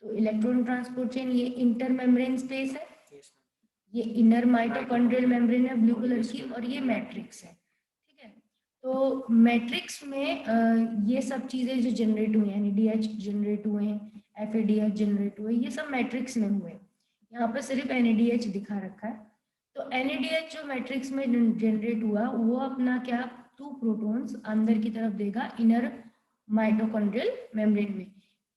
तो इलेक्ट्रॉन ट्रांसपोर्ट चेन ये इंटर मेम्ब्रेन स्पेस है, ये इनर माइटोकॉन्ड्रियल मेम्ब्रेन है ब्लू कलर की, और ये मैट्रिक्स है, ठीक है। तो मैट्रिक्स में ये सब चीजें जो जनरेट हुई हैं, NADH जनरेट हुए हैं, FADH जनरेट हुए, ये सब मैट्रिक्स में हुए। यहाँ पर सिर्फ NADH दिखा रखा है, तो NADH जो मैट्रिक्स में जनरेट हुआ वो अपना क्या 2 प्रोटॉन्स अंदर की तरफ देगा इनर माइटोकॉन्ड्रियल मेम्ब्रेन में,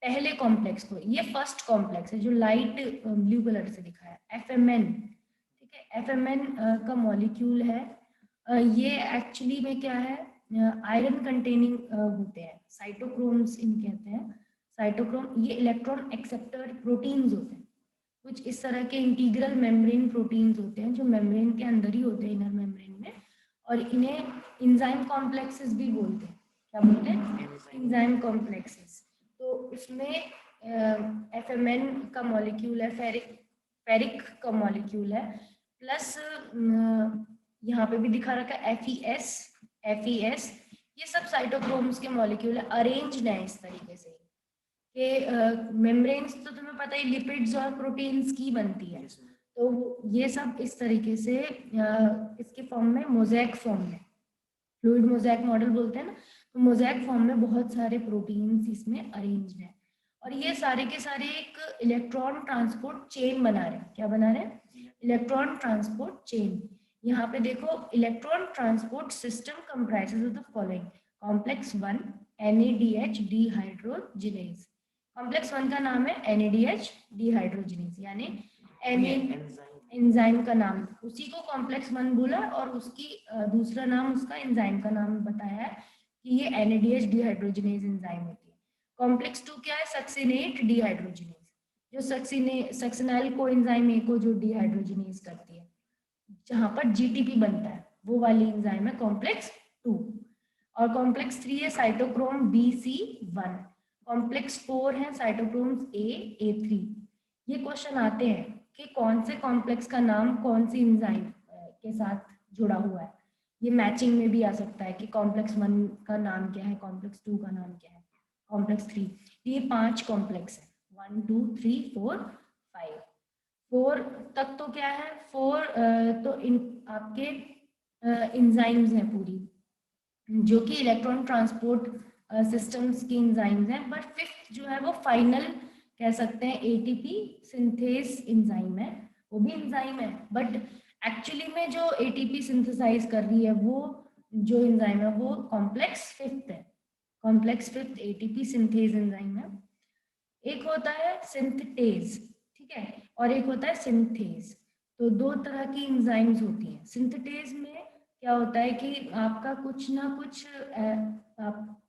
पहले कॉम्प्लेक्स को, ये फर्स्ट कॉम्प्लेक्स है जो लाइट ब्लू कलर से दिखा है, FMN, ठीक है, FMN का मॉलिक्यूल है, ये एक्चुअली में क्या है, आयरन कंटेनिंग होते हैं, साइटोक्रोम्स इन कहते हैं, साइटोक्रोम ये इलेक्ट्रॉन एक्सेप्टर प्रोटीन्स होते हैं, कुछ इस तरह के इंटीग्रल मेम्ब्रेन प्रोटीन्स होते हैं जो मेम्ब्रेन के अंदर ही होते हैं, इनर मेम्ब्रेन में, और इन्हें एंजाइम कॉम्प्लेक्सेस भी बोलते हैं, क्या बोलते हैं, एंजाइम कॉम्प्लेक्सेस। तो उसमें FMN का मॉलिक्यूल है, फेरिक का मॉलिक्यूल है, प्लस यहाँ पे भी दिखा रखा है FES, ये सब साइटोक्रोम्स के मॉलिक्यूल है, अरेंज्ड है इस तरीके से कि मेम्ब्रेन्स तो तुम्हें पता ही लिपिड्स और प्रोटीन्स की बनती है, तो ये सब इस तरीके से इसके फॉर्म में मोज़ेक फॉर्म में, फ्लूइड मोज़ेक मॉडल बोलते हैं ना, तो मोज़ेक फॉर्म में बहुत सारे प्रोटीन्स इसमें अरेंज्ड हैं, और ये सारे के सारे एक इलेक्ट्रॉन ट्रांसपोर्ट चेन बना रहे हैं, क्या बना रहे हैं, इलेक्ट्रॉन ट्रांसपोर्ट चेन। यहाँ पे देखो electron transport system comprises of the following, complex 1 NADH dehydrogenase, complex 1 का नाम है NADH डिहाइड्रोजिनेज, यानी एंजाइम का नाम, उसी को कॉम्प्लेक्स 1 बोला और उसकी दूसरा नाम उसका एंजाइम का नाम बताया है कि ये NADH डिहाइड्रोजिनेज एंजाइम होती है। कॉम्प्लेक्स 2 क्या है, सक्सिनेट डिहाइड्रोजिनेज, जो सक्सिनाइल कोएंजाइम ए को जो डिहाइड्रोजिनेज करती है, जहां पर GTP बनता है, वो वाली एंजाइम है कॉम्प्लेक्स 2। और कॉम्प्लेक्स 3 है साइटोक्रोम BC1, कॉम्प्लेक्स 4 है साइटोक्रोम्स A3। ये क्वेश्चन आते हैं कि कौन से कॉम्प्लेक्स का नाम कौन सी एंजाइम के साथ जुड़ा हुआ है, ये मैचिंग में भी आ सकता है कि कॉम्प्लेक्स 1 का नाम क्या है, कॉम्प्लेक्स 2 का नाम क्या है, कॉम्प्लेक्स 3। ये 5 कॉम्प्लेक्स है, 1 2 3 4 5। 4 तक तो क्या है, 4 तो इन आपके इंजाइम्स हैं पूरी, जो कि इलेक्ट्रॉन ट्रांसपोर्ट सिस्टम्स की इंजाइम्स हैं। बट 5th जो है वो फाइनल कह सकते हैं एटीपी सिंथेस इंजाइम है, वो भी इंजाइम है, बट एक्चुअली में जो एटीपी सिंथेसाइज कर रही है वो जो इंजाइम है वो कॉम्प्लेक्स 5th है, complex 5th ATP synthase enzyme है। एक होता है सिंथेटेज, ठीक है, और एक होता है सिंथेज। तो दो तरह की एंजाइम्स होती हैं। सिंथेटेज में क्या होता है कि आपका कुछ ना कुछ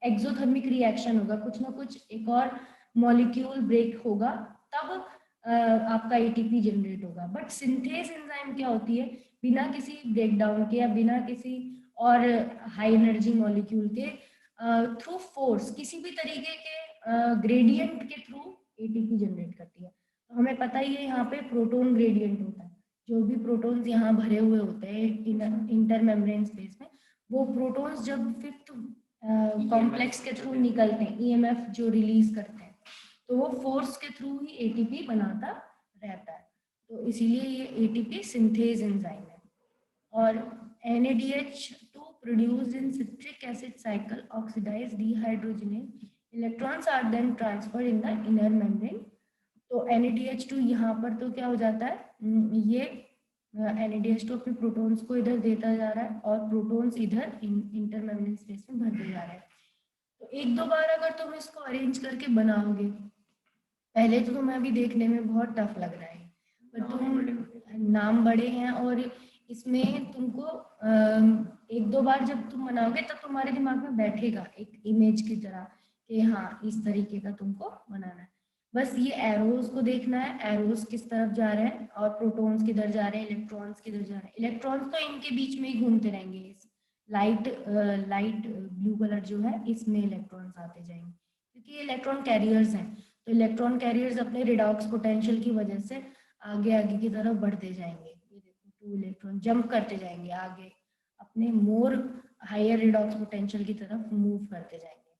एक्सोथर्मिक रिएक्शन होगा, कुछ ना कुछ एक और मॉलिक्यूल ब्रेक होगा, तब आपका एटीपी जनरेट होगा। बट सिंथेज एंजाइम क्या होती है, बिना किसी ब्रेकडाउन के या बिना किसी और हाई एनर्जी मॉलिक्यूल के थ्रू फोर्स, किसी भी तरीके के ग्रेडियंट के थ्रू एटीपी जनरेट करती है। तो हमें पता ही है यहाँ पे प्रोटॉन ग्रेडियंट होता है, जो भी प्रोटॉन्स यहाँ भरे हुए होते हैं इंटर मेम्ब्रेन स्पेस में, वो प्रोटॉन्स जब 5th कॉम्प्लेक्स के थ्रू निकलते हैं, ईएमएफ जो रिलीज करते हैं, तो वो फोर्स के थ्रू ही एटीपी बनाता रहता है। तो इसीलिए ये एटीपी सिंथेज एंजाइम है। और NADH2 produced in citric acid cycle oxidize dehydrogenase, electrons are then transferred in the inner membrane। तो NADH2 यहाँ पर तो क्या हो जाता है, ये NADH2 अपने प्रोटॉन्स को इधर देता जा रहा है और प्रोटॉन्स इधर इंटर मेम्ब्रेन स्पेस में भरते जा रहे हैं। तो एक दो बार अगर तुम इसको अरेंज करके बनाओगे, पहले तो तुम्हें अभी देखने में बहुत टफ लग रहा है, पर तुम नाम बड़े हैं और इसमें तुमको एक दो बार जब तुम बनाओगे तब तुम्हारे दिमाग में बैठेगा एक इमेज की तरह कि हाँ इस तरीके का तुमको बनाना है। बस ये एरोज को देखना है, एरोज किस तरफ जा रहे हैं और प्रोटॉन्स किधर जा रहे हैं, इलेक्ट्रॉन्स किधर जा रहे हैं। इलेक्ट्रॉन्स तो इनके बीच में ही घूमते रहेंगे, लाइट ब्लू कलर जो है इसमें इलेक्ट्रॉन्स आते जाएंगे, क्योंकि ये इलेक्ट्रॉन कैरियर्स हैं। तो इलेक्ट्रॉन कैरियर्स अपने रिडॉक्स पोटेंशियल की वजह से आगे आगे की तरफ बढ़ते जाएंगे। ये देखो 2 इलेक्ट्रॉन जंप करते जाएंगे आगे, अपने मोर हायर रिडॉक्स पोटेंशियल की तरफ मूव करते जाएंगे,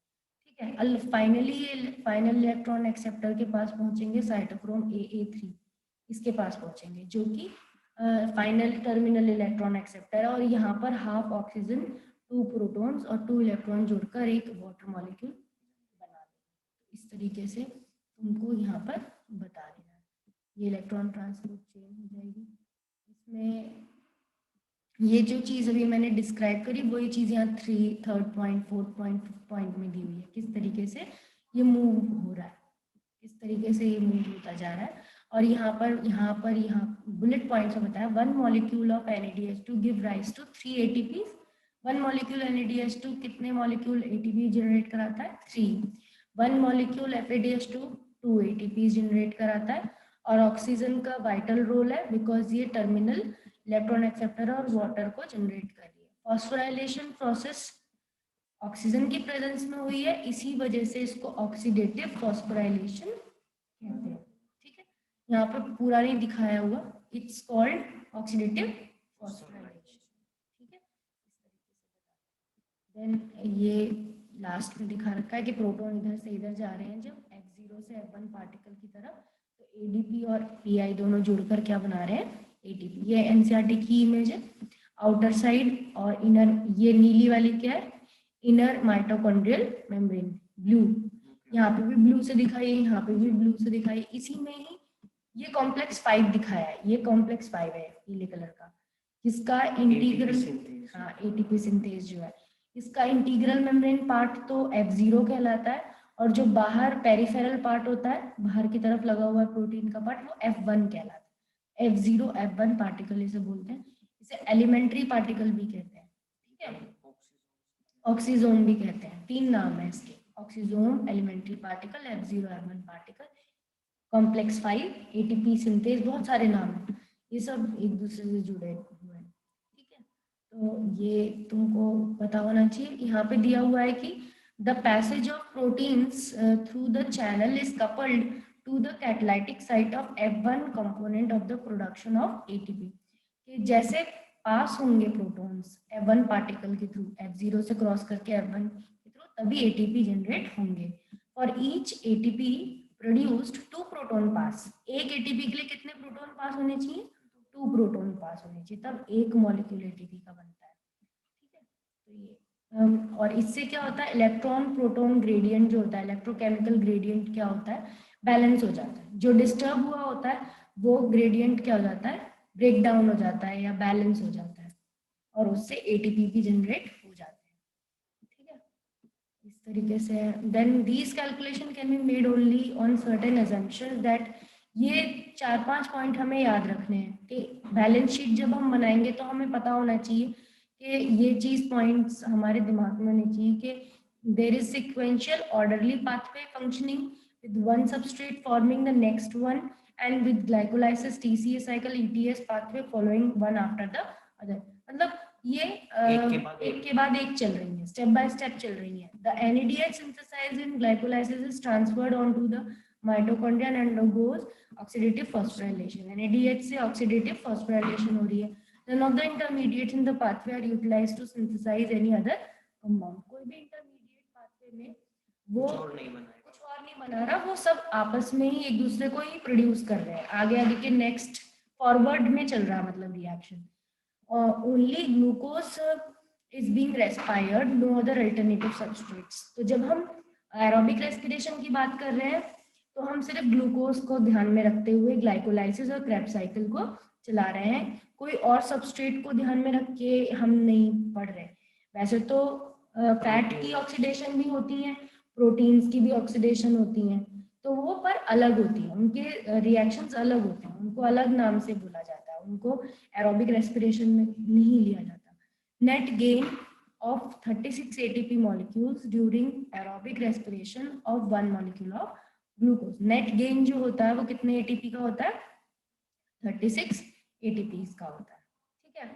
ठीक है। फाइनली ये फाइनल इलेक्ट्रॉन एक्सेप्टर के पास पहुंचेंगे, साइटोक्रोम AA3 इसके पास पहुंचेंगे, जो कि फाइनल टर्मिनल इलेक्ट्रॉन एक्सेप्टर है। और यहाँ पर हाफ ऑक्सीजन, 2 प्रोटॉन्स और 2 इलेक्ट्रॉन जोड़कर एक वाटर मॉलिक्यूल बना देंगे। इस तरीके से तुमको यहाँ पर बता देना है। ये इलेक्ट्रॉन ट्रांसपोर्ट चेन हो जाएगी। इसमें ये जो चीज़ अभी मैंने डिस्क्राइब करी वही चीज़ यहाँ 3rd point 4th point 5th point में दी हुई है, किस तरीके से ये मूव हो रहा है, किस तरीके से ये मूव होता जा रहा है। और यहाँ बुलेट पॉइंट्स में बताया 1 molecule of NADH2 give rise to 3 ATPs। 1 molecule NADH2 कितने मॉलिक्यूल ATP जनरेट कराता है, 3। 1 मॉलिक्यूल FADH2 2 ATPs जनरेट कराता है। और ऑक्सीजन का वाइटल रोल है बिकॉज ये टर्मिनल इलेक्ट्रॉन एक्सेप्टर और वाटर को जनरेट कर रही है। फॉस्फोराइलेशन प्रोसेस ऑक्सीजन की प्रेजेंस में हुई है, इसी वजह से इसको ऑक्सीडेटिव फॉस्फोराइलेशन कहते हैं, ठीक है। यहाँ पर पूरा नहीं दिखाया हुआ, इट्स कॉल्ड ऑक्सीडेटिव फॉस्फोराइलेशन, ठीक है। देन ये लास्ट में दिखा रखा है कि प्रोटॉन इधर से इधर जा रहे हैं जब F0 से F1 पार्टिकल की तरफ, तो ADP और PI दोनों जुड़कर क्या बना रहे हैं, ATP। ये NCERT की इमेज है। आउटर साइड और इनर, ये नीली वाली क्या है, इनर माइटोकॉन्ड्रियल मेम्ब्रेन, ब्लू, यहाँ पे भी ब्लू से दिखाई, यहाँ पे भी ब्लू से दिखाई। इसी में ही ये कॉम्प्लेक्स 5 दिखाया है, ये कॉम्प्लेक्स 5 है पीले कलर का, जिसका इंटीग्रल, हाँ ATP सिंथेज जो है, इसका इंटीग्रल मेम्ब्रेन पार्ट तो F0 कहलाता है, और जो बाहर पेरिफेरल पार्ट होता है, बाहर की तरफ लगा हुआ प्रोटीन का पार्ट, वो F1 कहलाता है। F0 F1 पार्टिकल इसे बोलते हैं, इसे एलिमेंट्री पार्टिकल भी कहते हैं, ठीक है। ऑक्सीजोम भी कहते हैं, 3 नाम है इसके, oxysome, elementary particle, F0 F1 particle, complex 5, ATP synthase, बहुत सारे नाम हैं, ये सब एक दूसरे से जुड़े हुए हैं, ठीक है। तो ये तुमको पता होना चाहिए। यहाँ पे दिया हुआ है कि the passage of proteins through the channel is coupled to the catalytic site of F1 component of the production of ATP। कि जैसे पास होंगे प्रोटॉन्स F1 पार्टिकल के थ्रू, F0 से क्रॉस करके F1 के थ्रू, तभी एटीपी जनरेट होंगे। For each ATP produced 2 proton pass, एक एटीपी के लिए कितने प्रोटॉन पास होने चाहिए? 2 प्रोटॉन पास होने चाहिए, तब एक मॉलिक्यूल एटीपी का बनता है। ठीक है, तो ये और इससे क्या होता है, इलेक्ट्रॉन प्रोटॉन ग्रेडियंट जो होता है, इलेक्ट्रोकेमिकल ग्रेडियंट क्या होता है, बैलेंस हो जाता है। जो डिस्टर्ब हुआ होता है वो ग्रेडियंट क्या हो जाता है, ब्रेक डाउन हो जाता है या बैलेंस हो जाता है, और उससे एटीपी भी जनरेट हो जाते हैं। ठीक है, इस तरीके से then these calculation can be made only on certain assumptions that, ये 4-5 पॉइंट हमें याद रखने हैं कि बैलेंस शीट जब हम बनाएंगे तो हमें पता होना चाहिए कि ये चीज पॉइंट्स हमारे दिमाग में होने चाहिए कि there is sequential orderly pathway functioning with one substrate forming the next one and with glycolysis TCA cycle ETS pathway following one after the other. मतलब ये एक के बाद एक चल रही है, स्टेप बाय स्टेप चल रही है। The NADH synthesized in glycolysis is transferred onto the mitochondria and undergoes oxidative phosphorylation। NADH से oxidative phosphorylation हो रही है। None of the intermediates in the pathway are utilized to synthesize any other compound। कोई भी intermediate pathway में वो कुछ और नहीं बना रहा, वो सब आपस में ही एक दूसरे को ही प्रोड्यूस कर रहे हैं, आगे आगे के नेक्स्ट फॉरवर्ड में चल रहा है मतलब reaction. only glucose is being respired, no other alternative substrates। तो जब हम एरोबिक रेस्पिरेशन की बात कर रहे हैं तो हम सिर्फ ग्लूकोज को ध्यान में रखते हुए ग्लाइकोलाइसिस और क्रेब्स साइकिल को चला रहे हैं, कोई और सबस्ट्रेट को ध्यान में रख के हम नहीं पढ़ रहे। वैसे तो फैट की ऑक्सीडेशन भी होती है, प्रोटीन्स की भी ऑक्सीडेशन होती है, तो वो पर अलग होती है, उनके रिएक्शंस अलग होते हैं, उनको अलग नाम से बोला जाता है, उनको एरोबिक रेस्पिरेशन में नहीं लिया जाता। Net gain of 36 ATP molecules during aerobic respiration of 1 molecule of glucose। net gain जो होता है वो कितने ATP का होता है, 36 ATP का होता है। ठीक है,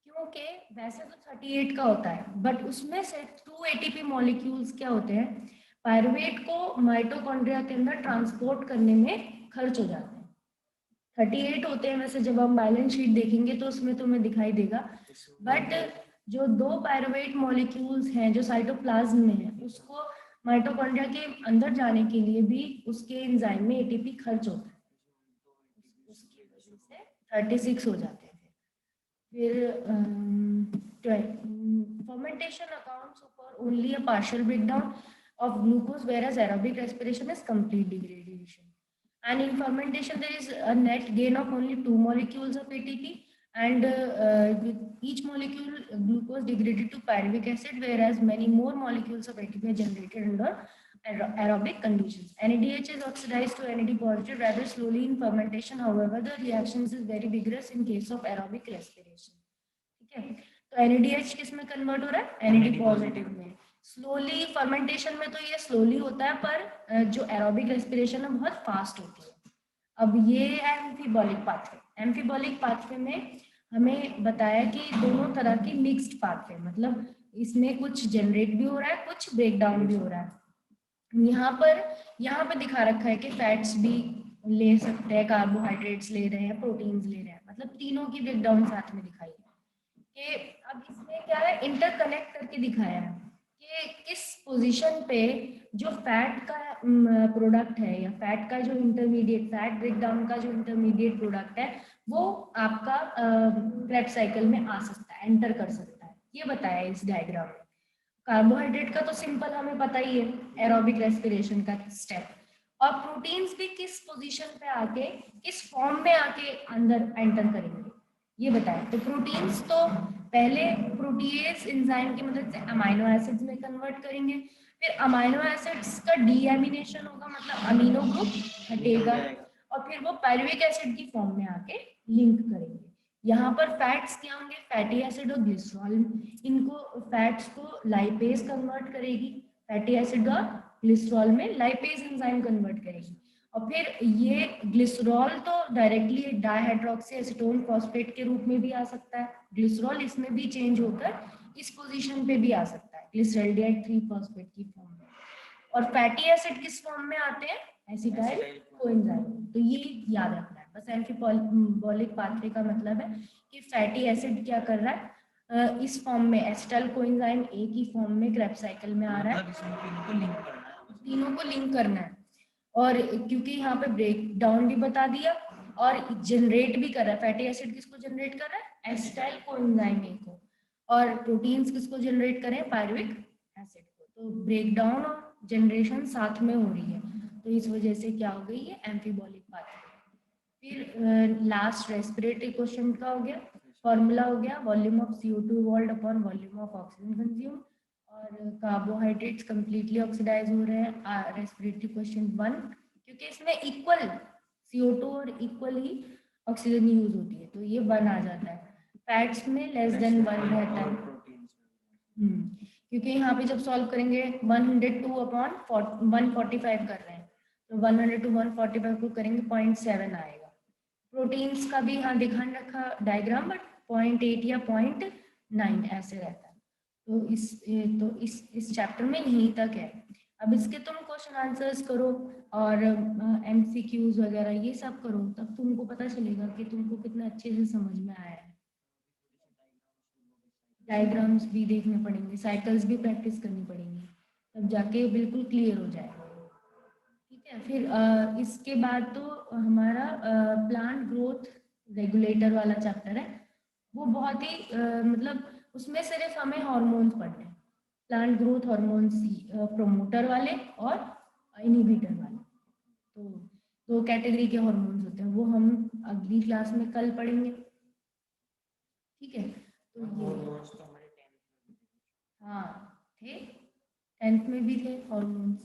क्योंकि वैसे तो 38 का होता है, बट उसमें से 2 ATP molecules क्या होते हैं, पायरुवेट को माइटोकॉन्ड्रिया के अंदर ट्रांसपोर्ट करने में खर्च हो जाते हैं। 38 होते हैं वैसे, जब हम बैलेंस शीट देखेंगे तो उसमें तुम्हें दिखाई देगा, बट जो 2 पायरुवेट मॉलिक्यूल्स हैं जो साइटोप्लाज्म में है, उसको माइटोकॉन्ड्रिया के अंदर जाने के लिए भी उसके एंजाइम में एटीपी खर्च होता है, उसकी वजह से 36 हो जाते हैं। फिर fermentation accounts for only a partial breakdown of glucose, whereas aerobic respiration is complete degradation। And in fermentation there is a net gain of only 2 molecules of ATP, and with each molecule glucose degraded to pyruvic acid, whereas many more molecules of ATP are generated under aerobic conditions। NADH is oxidized to NAD positive rather slowly in fermentation, however the reactions is very vigorous in case of aerobic respiration। ठीक है, तो NADH किस में convert हो रहा है, NAD positive में। Slowly fermentation में तो ये स्लोली होता है, पर जो एरोबिक रेस्पिरेशन है बहुत फास्ट होती है। अब ये है एम्फीबॉलिक पाथवे। एम्फीबॉलिक पाथवे में हमें बताया कि दोनों तरह की मिक्स्ड पाथवे, मतलब इसमें कुछ जनरेट भी हो रहा है, कुछ ब्रेक डाउन भी हो रहा है। यहाँ पर दिखा रखा है कि फैट्स भी ले सकते हैं, कार्बोहाइड्रेट्स ले रहे हैं, प्रोटीन्स ले रहे हैं, मतलब तीनों की ब्रेक डाउन साथ में दिखाई है। कि अब इसमें क्या है, इंटरकनेक्ट करके दिखाया है कि किस पोजीशन पे जो फैट का प्रोडक्ट है, या फैट का जो इंटरमीडिएट, फैट ब्रेकडाउन का जो इंटरमीडिएट प्रोडक्ट है, वो आपका क्रेब्स साइकिल में आ सकता है, एंटर कर सकता है, ये बताया है इस डायग्राम में। कार्बोहाइड्रेट का तो सिंपल हमें पता ही है, एरोबिक रेस्पिरेशन का स्टेप, और प्रोटीन्स भी किस पोजीशन पे आके, किस फॉर्म में आके अंदर एंटर करेंगे, ये बताया। तो प्रोटीन्स तो पहले प्रोटीएज एंजाइम की मदद से अमीनो एसिड्स में कन्वर्ट करेंगे, फिर अमीनो एसिड्स का डीएमिनेशन होगा, मतलब अमीनो ग्रुप हटेगा, और फिर वो पायरुविक एसिड की फॉर्म में आके लिंक करेंगे। यहाँ पर फैट्स क्या होंगे, फैटी एसिड और ग्लिसरॉल, इनको फैट्स को लाइपेज कन्वर्ट करेगी, फैटी एसिड और ग्लिसरॉल में लाइपेज एंजाइम कन्वर्ट करेगी, और फिर ये ग्लिसरॉल तो डायरेक्टली डाइहाइड्रोक्सी एसीटोन फॉस्फेट के रूप में भी आ सकता है, ग्लिसरॉल इसमें भी चेंज होकर इस पोजीशन पे भी आ सकता है, ग्लिसरॉल्डिहाइड 3 फॉस्फेट की फॉर्म में। और फैटी एसिड किस फॉर्म में आते हैं, एसिटाइल कोएंजाइम। तो ये याद रखना है। बस एम्फीबॉलिक पाथवे का मतलब है कि फैटी एसिड क्या कर रहा है, इस फॉर्म में एसिटाइल कोएंजाइम ए की फॉर्म में क्रेब्स साइकिल में आ रहा है, इसमें तीनों को लिंक करना है। तीनों को लिंक करना है। और क्योंकि यहाँ पे ब्रेक डाउन भी बता दिया और जनरेट भी कर रहा है, फैटी एसिड किसको जनरेट कर रहा है, एसिटाइल कोएंजाइम ए को, और प्रोटीन्स किसको जनरेट करें, पायरुविक एसिड को। तो ब्रेक डाउन और जनरेशन साथ में हो रही है, तो इस वजह से क्या हो गई है, एम्फीबॉलिक पाथवे। फिर लास्ट रेस्पिरेटरी क्वेश्चन का हो गया, फॉर्मूला हो गया volume of CO2 evolved upon volume of oxygen consume, और कार्बोहाइड्रेट्स कंप्लीटली ऑक्सीडाइज हो रहे हैं, रेस्पिरेटरी क्वेश्चन 1, क्योंकि इसमें इक्वल CO2 और इक्वल ही ऑक्सीजन यूज होती है, तो ये 1 आ जाता है। फैट्स में लेस देन 1 रहता है, क्योंकि यहाँ पे जब सॉल्व करेंगे 102 अपॉन 145 कर रहे हैं, तो 100 to 145 को करेंगे 0.7 आएगा। प्रोटीन्स का भी यहाँ दिखान रखा डायग्राम, बट 0.8 या 0.9 ऐसे रहता है। तो इस चैप्टर में यहीं तक है। अब इसके तुम क्वेश्चन आंसर्स करो और MCQs वगैरह ये सब करो, तब तुमको पता चलेगा कि तुमको कितना अच्छे से समझ में आया है। डायग्राम्स भी देखने पड़ेंगे, साइकिल्स भी प्रैक्टिस करनी पड़ेंगी, तब जाके बिल्कुल क्लियर हो जाएगा। ठीक है, फिर इसके बाद तो हमारा प्लांट ग्रोथ रेगुलेटर वाला चैप्टर है, वो बहुत ही मतलब उसमें सिर्फ हमें हार्मोन्स पढ़ने हैं, प्लांट ग्रोथ हार्मोन्स, प्रोमोटर वाले और इनहिबिटर वाले। तो दो कैटेगरी के हार्मोन्स होते हैं, वो हम अगली क्लास में कल पढ़ेंगे। ठीक है, तो ये हाँ थे, 10th में भी थे हार्मोन्स।